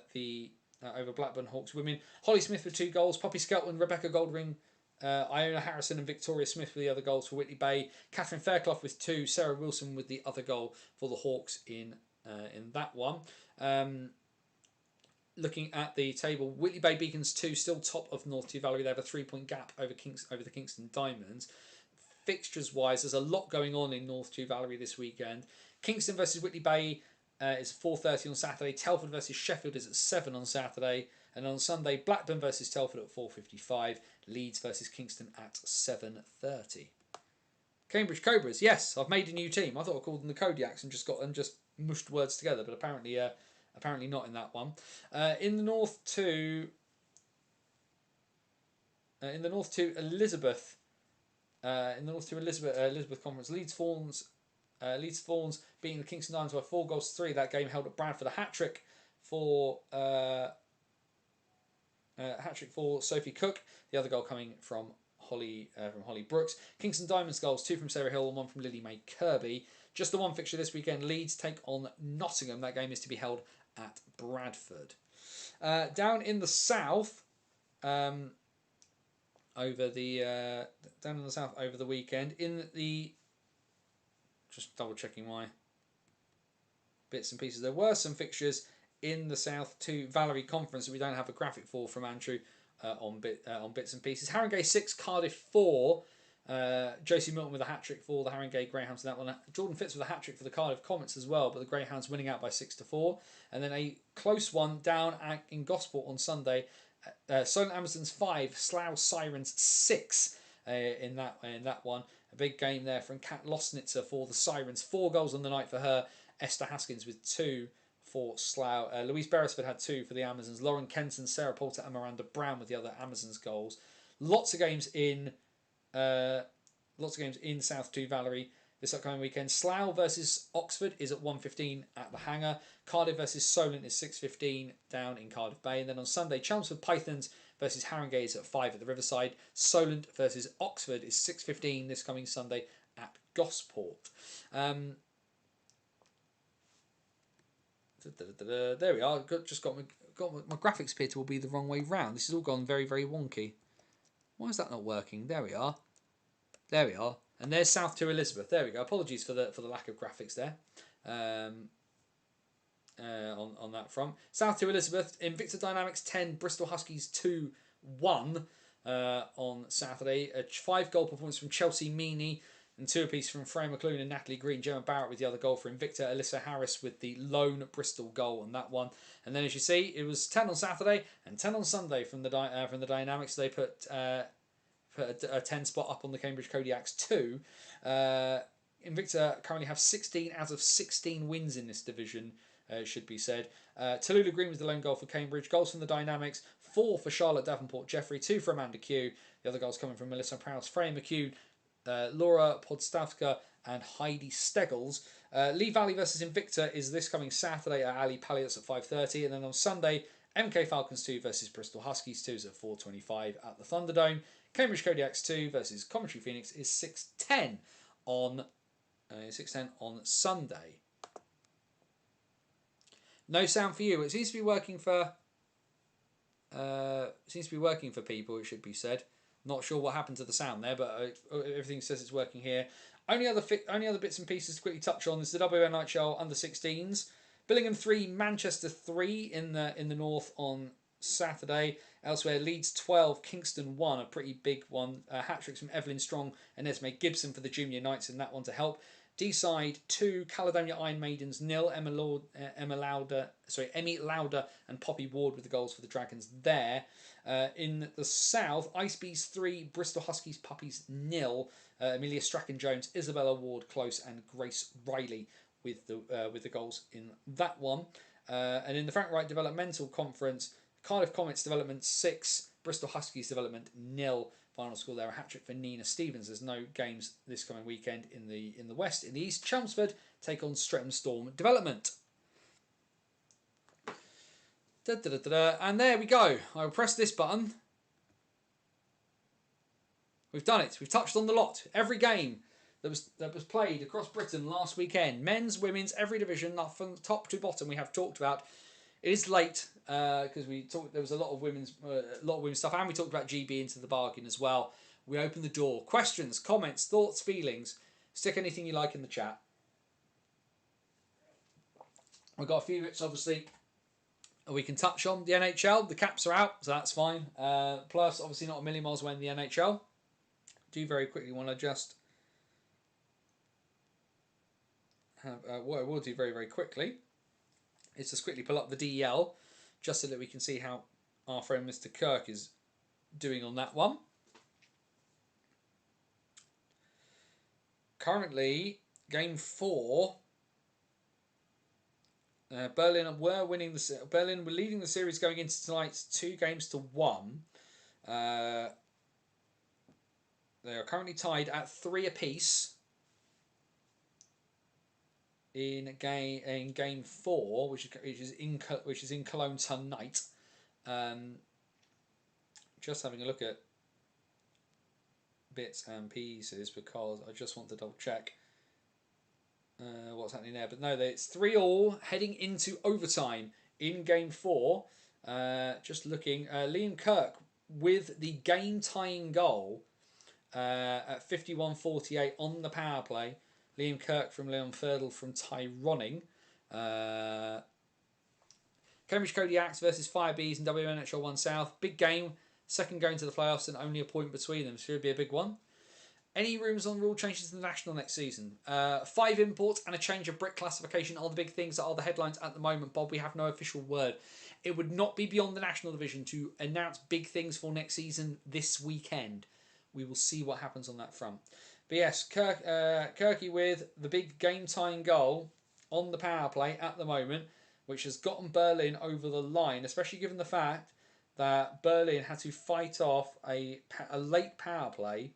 Blackburn Hawks women. Holly Smith with 2 goals. Poppy Skelton, Rebecca Goldring, Iona Harrison, and Victoria Smith with the other goals for Whitley Bay. Catherine Fairclough with 2. Sarah Wilson with the other goal for the Hawks in that one. Looking at the table, Whitley Bay Beacons 2 still top of North 2 Valerie. They have a 3-point gap over the Kingston Diamonds. Fixtures wise, there's a lot going on in North 2 Valerie this weekend. Kingston versus Whitley Bay is 4:30 on Saturday. Telford versus Sheffield is at 7 on Saturday. And on Sunday, Blackburn versus Telford at 4:55. Leeds versus Kingston at 7:30. Cambridge Cobras, yes, I've made a new team. I thought I called them the Kodiaks and just mushed words together, but apparently not in that one. In the North 2 Elizabeth. Elizabeth Conference, Leeds Fawns beating the Kingston Diamonds by 4-3. That game held at Bradford. A hat-trick for Sophie Cook. The other goal coming from Holly Brooks. Kingston Diamonds goals, 2 from Sarah Hill and 1 from Lily Mae Kirby. Just the one fixture this weekend. Leeds take on Nottingham. That game is to be held at Bradford. Down in the south, over the weekend in the, just double checking my bits and pieces. There were some fixtures in the South 2 Valerie Conference that we don't have a graphic for from Andrew on bits and pieces. Haringey 6, Cardiff 4. Josie Milton with a hat-trick for the Haringey Greyhounds in that one. Jordan Fitz with a hat-trick for the Cardiff Comets as well, but the Greyhounds winning out by 6-4. And then a close one down in Gosport on Sunday. Solent Amazons 5, Slough Sirens 6 in that one. A big game there from Kat Losnitzer for the Sirens. 4 goals on the night for her. Esther Haskins with 2 for Slough. Louise Beresford had 2 for the Amazons. Lauren Kenton, Sarah Poulter and Miranda Brown with the other Amazons goals. Lots of games in South 2 Valerie this upcoming weekend. Slough versus Oxford is at 1:15 at the Hangar. Cardiff versus Solent is 6:15 down in Cardiff Bay. And then on Sunday, Chelmsford Pythons versus Haringey is at 5 at the Riverside. Solent versus Oxford is 6:15 this coming Sunday at Gosport. There we are. Just got my graphics appear to be the wrong way round. This has all gone very, very wonky. Why is that not working? There we are. There we are. And there's South 2 Elizabeth. There we go. Apologies for the lack of graphics there. On that front. South 2 Elizabeth, Invicta Dynamics 10, Bristol Huskies 2-1 on Saturday. A 5-goal performance from Chelsea Meany and 2 apiece from Freya McLuhan and Natalie Green. Gemma Barrett with the other goal for Invicta. Alyssa Harris with the lone Bristol goal on that one. And then, as you see, it was 10 on Saturday and 10 on Sunday from the Dynamics. They put a 10 spot up on the Cambridge Kodiaks too. Invicta currently have 16 out of 16 wins in this division, should be said. Tallulah Green was the lone goal for Cambridge. Goals from the Dynamics, 4 for Charlotte Davenport Jeffrey, 2 for Amanda Q. The other goals coming from Melissa Prowse, Freya McHugh, Laura Podstavka and Heidi Steggles. Lee Valley versus Invicta is this coming Saturday at Ali Palliot's at 5:30, and then on Sunday, MK Falcons 2 versus Bristol Huskies 2 is at 4:25 at the Thunderdome. Cambridge Kodiaks 2 versus Coventry Phoenix is 6:10 on Sunday. No sound for you. It seems to be working for people. It should be said. Not sure what happened to the sound there, but everything says it's working here. Only other bits and pieces to quickly touch on is the WNHL under-16s. Billingham 3, Manchester 3 in the north on Saturday. Elsewhere, Leeds 12, Kingston 1, a pretty big one. Hat-tricks from Evelyn Strong and Esme Gibson for the Junior Knights in that one to help. D-side 2, Caledonia Iron Maidens 0, Emmy Lauder and Poppy Ward with the goals for the Dragons there. In the south, Ice Bees 3, Bristol Huskies Puppies 0. Amelia Strachan-Jones, Isabella Ward Close and Grace Riley with the goals in that one. And in the Frank Wright Developmental Conference, Cardiff Comets Development 6, Bristol Huskies Development 0. Final score there, a hat-trick for Nina Stevens. There's no games this coming weekend in the west. In the east, Chelmsford take on Streatham Storm Development. And there we go. I will press this button. We've done it. We've touched on the lot. Every game that was played across Britain last weekend. Men's, women's, every division, from top to bottom, we have talked about. It is late because there was a lot of women's stuff, and we talked about GB into the bargain as well. We open the door. Questions, comments, thoughts, feelings. Stick anything you like in the chat. We've got a few bits, obviously, we can touch on. The NHL, the caps are out, so that's fine. Plus, obviously, not a million miles away in the NHL. Do very quickly want to just have what I will do very, very quickly is just quickly pull up the DEL just so that we can see how our friend Mr. Kirk is doing on that one. Currently, game 4. Berlin were leading the series going into tonight's 2-1. They are currently tied at 3 apiece in game 4, which is in Cologne tonight. Just having a look at bits and pieces because I just want to double check what's happening there. But no, it's 3-3 heading into overtime in game 4. Just looking, Liam Kirk with the game tying goal at 51:48 on the power play. Liam Kirk from Leon Ferdl from Tyroning. Cambridge Kodiaks versus Firebees in WNHL 1 South. Big game. Second going to the playoffs and only a point between them. Should be a big one. Any rumours on rule changes to the National next season? 5 imports and a change of brick classification are the big things that are the headlines at the moment, Bob. We have no official word. It would not be beyond the National Division to announce big things for next season this weekend. We will see what happens on that front. But yes, Kirky with the big game-tying goal on the power play at the moment, which has gotten Berlin over the line, especially given the fact that Berlin had to fight off a late power play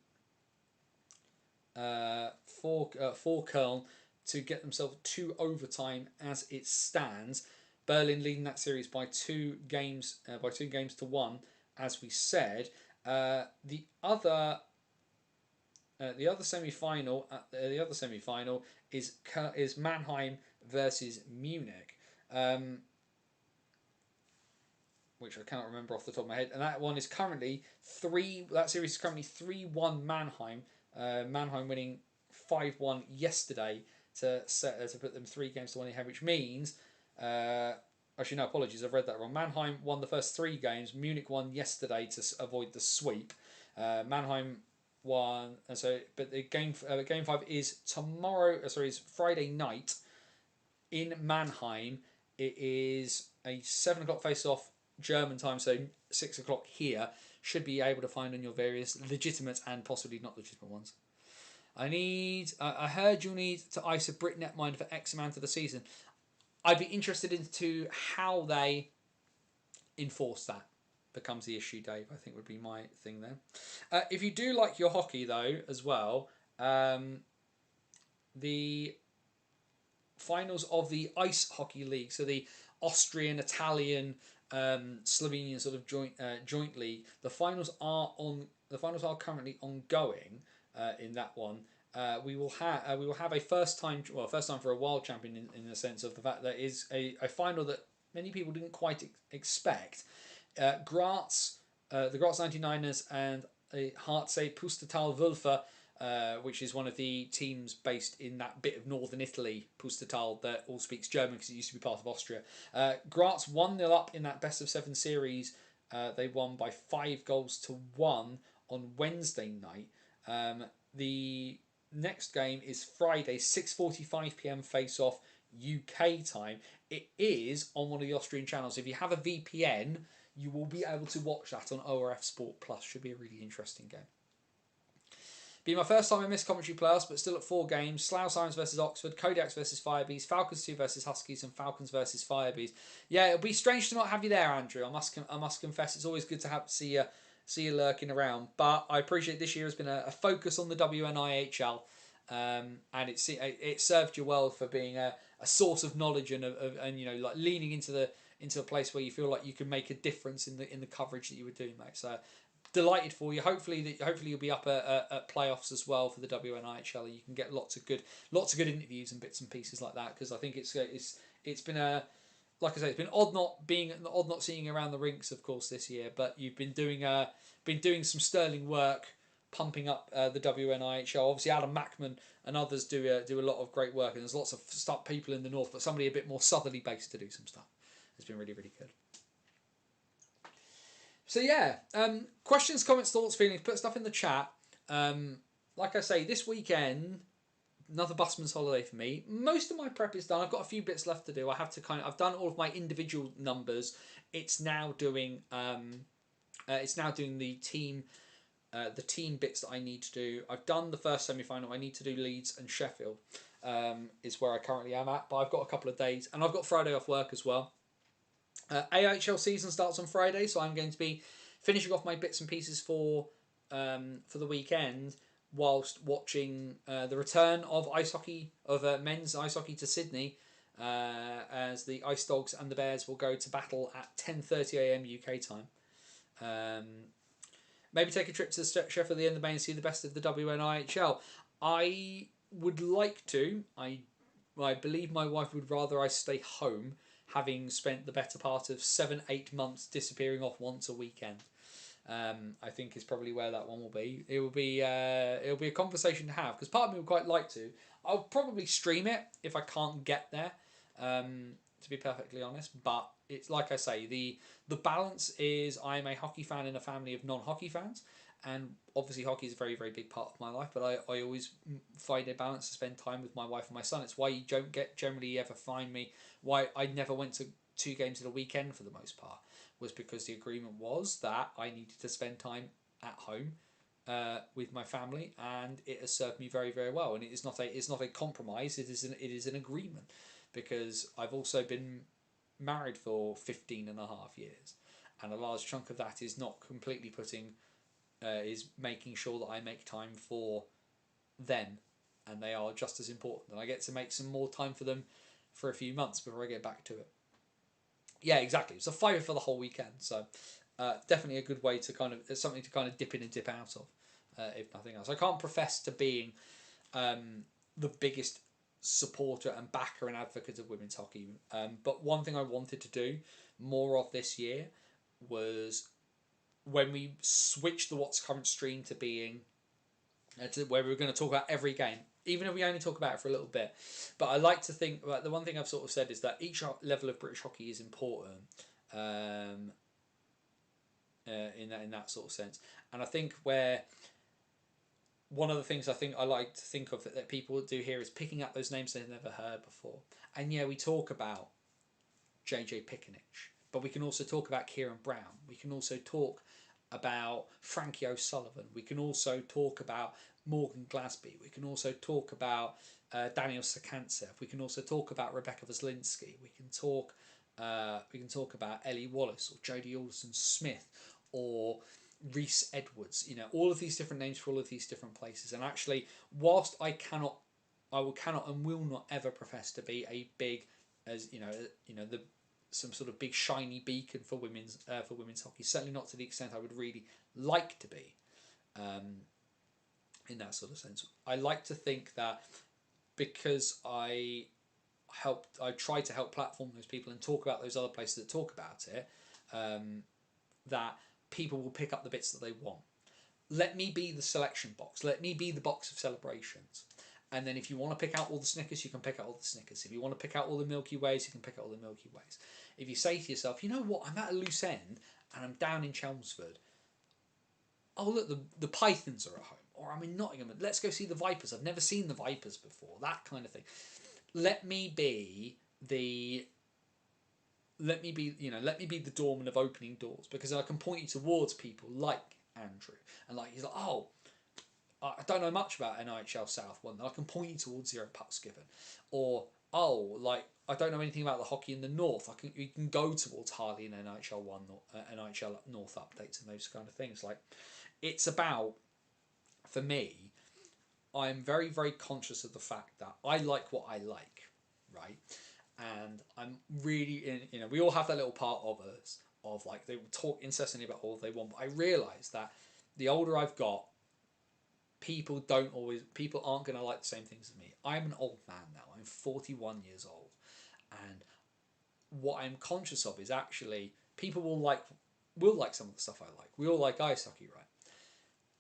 for Köln to get themselves to overtime as it stands. Berlin leading that series by 2 games to 1, as we said. The other semi-final is Mannheim versus Munich, which I cannot remember off the top of my head, and that one is currently 3-1 Mannheim. Mannheim winning 5-1 yesterday to put them 3 games to 1 ahead, which means actually no, apologies, I've read that wrong. Mannheim won the first 3 games. Munich won yesterday to avoid the sweep. Mannheim won, and so but the game 5 is tomorrow. Is Friday night in Mannheim. It is a 7 o'clock face-off German time, so 6 o'clock here. Should be able to find on your various legitimate and possibly not legitimate ones. I heard you'll need to ice a Brit netminder for X amount of the season. I'd be interested into how they enforce that. Becomes the issue, Dave. I think would be my thing there. If you do like your hockey though, as well, the finals of the Ice Hockey League, so the Austrian, Italian, Slovenian sort of joint league. The finals are currently ongoing in that one. We will have a first time for a world champion in the sense of the fact that it is a final that many people didn't quite expect. Graz, the Graz 99ers and Hartze Pustertal Wölfe, which is one of the teams based in that bit of northern Italy, Pustertal, that all speaks German because it used to be part of Austria. Graz 1-0 up in that best of 7 series. They won by 5-1 on Wednesday night. The next game is Friday, 6:45 p.m. face-off UK time. It is on one of the Austrian channels. If you have a VPN, you will be able to watch that on ORF Sport Plus. Should be a really interesting game. Be my first time in missed commentary playoffs, but still at 4 games. Slough Irons versus Oxford, Kodiaks versus Firebees, Falcons 2 versus Huskies, and Falcons versus Firebees. Yeah, it'll be strange to not have you there, Andrew. I must confess, it's always good to see you lurking around. But I appreciate this year has been a focus on the WNIHL, and it served you well for being a source of knowledge and like leaning into a place where you feel like you can make a difference in the coverage that you were doing, mate. So delighted for you. Hopefully you'll be up at playoffs as well for the WNIHL. You can get lots of good interviews and bits and pieces like that, because I think it's been like I say, it's been odd not seeing you around the rinks, of course, this year. But you've been doing some sterling work, pumping up the WNIHL. Obviously, Adam Mackman and others do a lot of great work, and there's lots of people in the north, but somebody a bit more southerly based to do some stuff. It's been really, really good. So yeah, questions, comments, thoughts, feelings, put stuff in the chat. Like I say, this weekend, another busman's holiday for me. Most of my prep is done. I've got a few bits left to do. I've done all of my individual numbers. It's now doing the team bits that I need to do. I've done the first semi-final. I need to do Leeds and Sheffield. Is where I currently am at, but I've got a couple of days, and I've got Friday off work as well. AHL season starts on Friday, so I'm going to be finishing off my bits and pieces for the weekend whilst watching the return of men's ice hockey to Sydney, as the Ice Dogs and the Bears will go to battle at 10:30 a.m. UK time. Maybe take a trip to Sheffield the end of May and see the best of the WNIHL. I would like to. I believe my wife would rather I stay home, having spent the better part of 7-8 months disappearing off once a weekend. I think is probably where that one will be. It'll be a conversation to have, because part of me would quite like to. I'll probably stream it if I can't get there, to be perfectly honest. But it's like I say, the balance is I'm a hockey fan in a family of non-hockey fans, and obviously hockey is a very, very big part of my life. But I always find a balance to spend time with my wife and my son. It's why you don't generally ever find me. Why I never went to 2 games in a weekend for the most part, was because the agreement was that I needed to spend time at home with my family, and it has served me very, very well. And it's not a compromise. It is an agreement, because I've also been married for 15 and a half years, and a large chunk of that is not completely is making sure that I make time for them, and they are just as important, and I get to make some more time for them for a few months before I get back to it. Yeah, exactly. It's a fiver for the whole weekend, so definitely a good way to it's something to kind of dip in and dip out of, if nothing else. I can't profess to being the biggest supporter and backer and advocate of women's hockey, but one thing I wanted to do more of this year was when we switched the What's Current stream to being to where we were going to talk about every game, even if we only talk about it for a little bit. But I like to think, the one thing I've sort of said is that each level of British hockey is important, in that sort of sense. And I think where one of the things I like to think of that people do here is picking up those names they've never heard before. And yeah, we talk about JJ Pikanich, but we can also talk about Kieran Brown. We can also talk about Frankie O'Sullivan. We can also talk about Morgan Glasby. We can also talk about Daniel Sakantsev. We can also talk about Rebecca Veslinski. We can talk about Ellie Wallace or Jodie Alderson-Smith or Reese Edwards. All of these different names for all of these different places. And actually, whilst I cannot and will not ever profess to be a big, as some sort of big shiny beacon for women's hockey. Certainly not to the extent I would really like to be, in that sort of sense. I like to think that because I try to help platform those people and talk about those other places that talk about it, that people will pick up the bits that they want. Let me be the selection box. Let me be the box of celebrations. And then if you want to pick out all the Snickers, you can pick out all the Snickers. If you want to pick out all the Milky Ways, you can pick out all the Milky Ways. If you say to yourself, you know what, I'm at a loose end and I'm down in Chelmsford. Oh, look, the Pythons are at home. Or I'm in Nottingham. Let's go see the Vipers. I've never seen the Vipers before. That kind of thing. Let me be the doorman of opening doors, because I can point you towards people like Andrew. And he's like, oh, I don't know much about NIHL South one. I can point you towards Zero Pucks Given. Or, I don't know anything about the hockey in the North. You can go towards Harley and NIHL 1, NIHL North updates and those kind of things. It's about, for me, I'm very, very conscious of the fact that I like what I like, right? And I'm really we all have that little part of us of they will talk incessantly about all they want. But I realise that the older I've got, people aren't going to like the same things as me. I'm an old man now. I'm 41 years old. And what I'm conscious of is actually people will like some of the stuff I like. We all like ice hockey, right?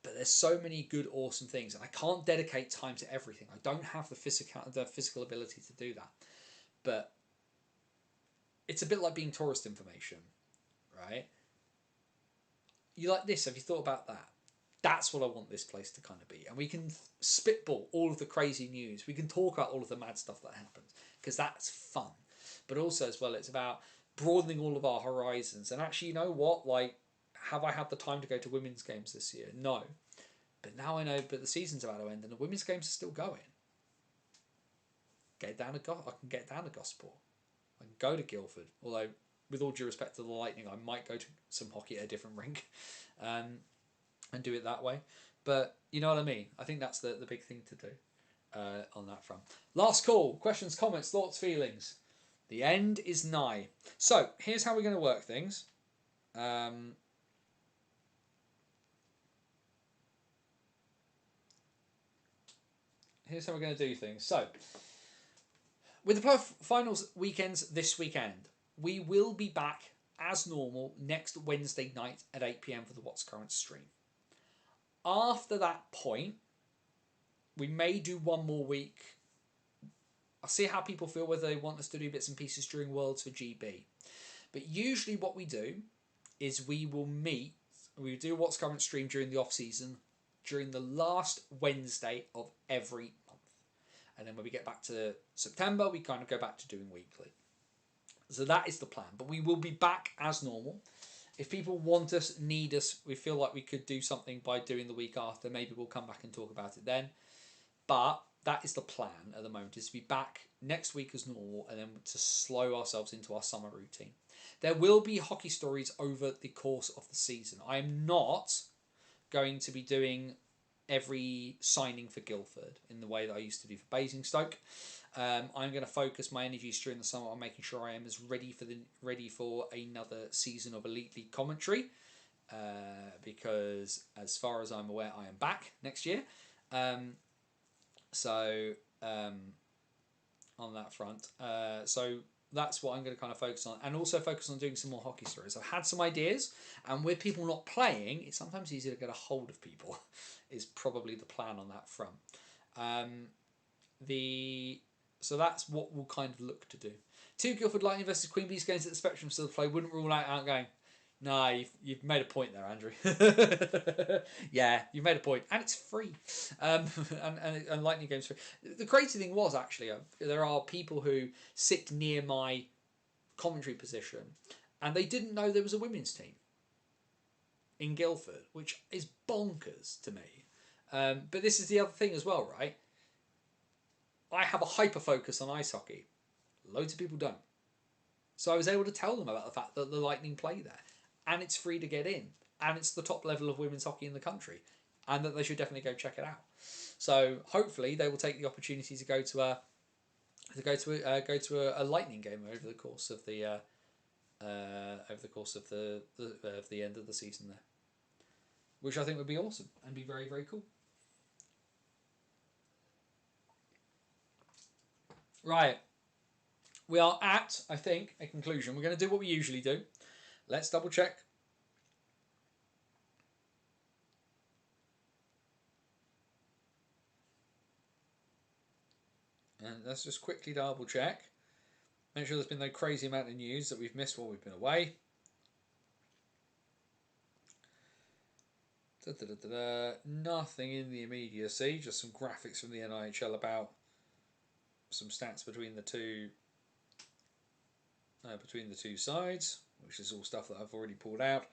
But there's so many good, awesome things, and I can't dedicate time to everything. I don't have the physical ability to do that. But it's a bit like being tourist information, right? You like this? Have you thought about that? That's what I want this place to kind of be. And we can spitball all of the crazy news. We can talk about all of the mad stuff that happens, because that's fun. But also as well, it's about broadening all of our horizons. And actually, you know what? Have I had the time to go to women's games this year? No. But now I know, but the season's about to end and the women's games are still going. I can get down to Gosport. I can go to Guildford. Although, with all due respect to the Lightning, I might go to some hockey at a different rink. And do it that way. But you know what I mean? I think that's the big thing to do on that front. Last call. Questions, comments, thoughts, feelings. The end is nigh. So, here's how we're going to work things. here's how we're going to do things. So, with the playoff finals weekends this weekend, we will be back as normal next Wednesday night at 8 p.m. for the What's Current stream. After that point, we may do one more week. I'll see how people feel, whether they want us to do bits and pieces during Worlds for GB. But usually what we do is we will meet, we do What's Current stream during the off-season, during the last Wednesday of every month. And then when we get back to September, we kind of go back to doing weekly. So that is the plan. But we will be back as normal. If people want us, need us, we feel like we could do something by doing the week after, maybe we'll come back and talk about it then. But that is the plan at the moment, is to be back next week as normal and then to slow ourselves into our summer routine. There will be hockey stories over the course of the season. I am not going to be doing every signing for Guildford in the way that I used to do for Basingstoke. I'm going to focus my energies during the summer on making sure I am as ready for another season of Elite League commentary, because as far as I'm aware, I am back next year. On that front, so that's what I'm going to kind of focus on, and also focus on doing some more hockey stories. I've had some ideas, and with people not playing, it's sometimes easier to get a hold of people. Is probably the plan on that front. So that's what we'll kind of look to do. 2 Guildford Lightning versus Queen Bees games at the Spectrum still to play. Wouldn't rule out outgoing. No, you've made a point there, Andrew. Yeah, you've made a point, and it's free. And Lightning games free. The crazy thing was, actually, there are people who sit near my commentary position, and they didn't know there was a women's team in Guildford, which is bonkers to me. But this is the other thing as well, right? I have a hyper focus on ice hockey. Loads of people don't. So I was able to tell them about the fact that the Lightning play there, and it's free to get in, and it's the top level of women's hockey in the country, and that they should definitely go check it out. So hopefully they will take the opportunity to go to a Lightning game over the course of the end of the season there, which I think would be awesome and be very, very cool. Right. We are at, I think, a conclusion. We're going to do what we usually do. Let's double check. And let's just quickly double check. Make sure there's been no crazy amount of news that we've missed while we've been away. Nothing in the immediacy, just some graphics from the NIHL about some stats between the two sides, which is all stuff that I've already pulled out.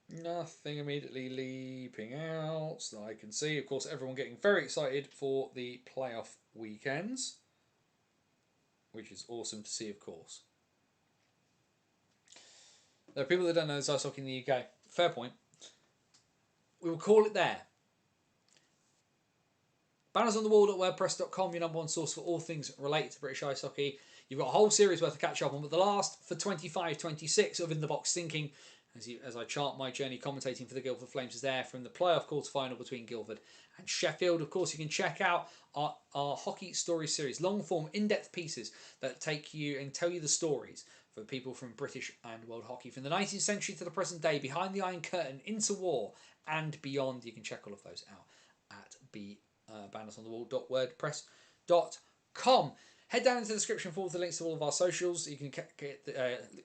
Nothing immediately leaping out that I can see. Of course, everyone getting very excited for the playoff weekends, which is awesome to see, of course. There are people that don't know there's ice hockey in the UK. Fair point. We will call it there. Bannersonthewall.wordpress.com, your number one source for all things related to British ice hockey. You've got a whole series worth to catch up on, but the last for 25-26 of In the Box Thinking, as I chart my journey commentating for the Guildford Flames, is there from the playoff quarter-final between Guildford and Sheffield. Of course, you can check out our Hockey Story series, long-form, in-depth pieces that take you and tell you the stories for people from British and world hockey, from the 19th century to the present day, behind the Iron Curtain, into war, and beyond. You can check all of those out at bannersonthewall.wordpress.com. Head down into the description for all the links to all of our socials. You can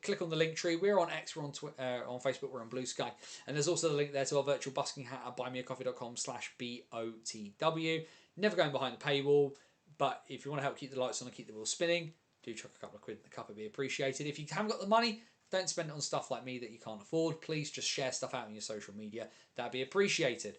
click on the link tree. We're on X, we're on on Facebook, we're on Blue Sky. And there's also the link there to our virtual busking hat at buymeacoffee.com/BOTW. Never going behind the paywall, but if you want to help keep the lights on and keep the wheel spinning, do chuck a couple of quid in the cup, it'd be appreciated. If you haven't got the money, don't spend it on stuff like me that you can't afford. Please just share stuff out on your social media. That'd be appreciated.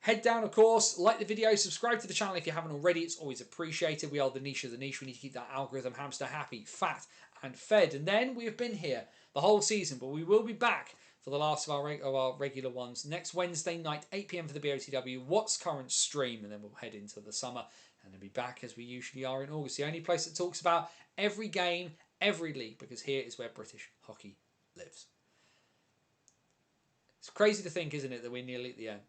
Head down, of course, like the video, subscribe to the channel if you haven't already. It's always appreciated. We are the niche of the niche. We need to keep that algorithm hamster happy, fat, and fed. And then we have been here the whole season, but we will be back for the last of our regular ones next Wednesday night, 8 p.m. for the BOTW What's Current stream, and then we'll head into the summer and then be back as we usually are in August. The only place that talks about every game, every league, because here is where British hockey lives. It's crazy to think, isn't it, that we're nearly at the end.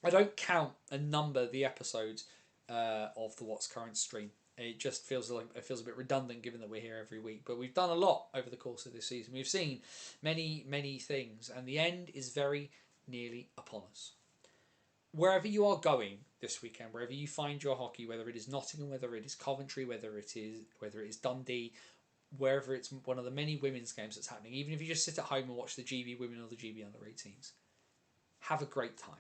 I don't count and number the episodes of the What's Current stream. It just feels like it feels a bit redundant given that we're here every week. But we've done a lot over the course of this season. We've seen many things, and the end is very nearly upon us. Wherever you are going this weekend, wherever you find your hockey, whether it is Nottingham, whether it is Coventry, whether it is Dundee, wherever it's one of the many women's games that's happening, even if you just sit at home and watch the GB women or the GB under 18s, have a great time.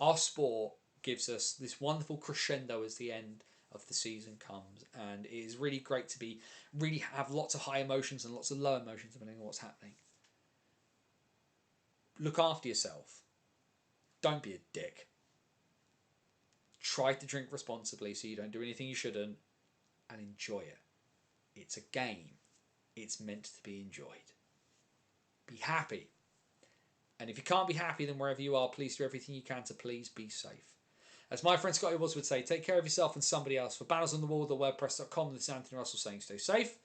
Our sport gives us this wonderful crescendo as the end of the season comes, and it is really great to really have lots of high emotions and lots of low emotions depending on what's happening. Look after yourself. Don't be a dick. Try to drink responsibly so you don't do anything you shouldn't, and enjoy it. It's a game. It's meant to be enjoyed. Be happy. And if you can't be happy, then wherever you are, please do everything you can to please be safe. As my friend Scotty Woods would say, take care of yourself and somebody else. For bannersonthewall.wordpress.com, this is Anthony Russell saying stay safe.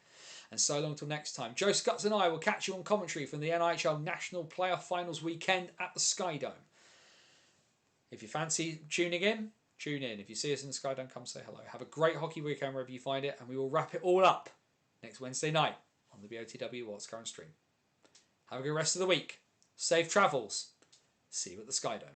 And so long till next time. Joe Scutts and I will catch you on commentary from the NIHL National Playoff Finals weekend at the Sky Dome. If you fancy tuning in, tune in. If you see us in the Sky Dome, come say hello. Have a great hockey weekend wherever you find it, and we will wrap it all up next Wednesday night on the BOTW What's Current stream. Have a good rest of the week. Safe travels. See you at the Sky Dome.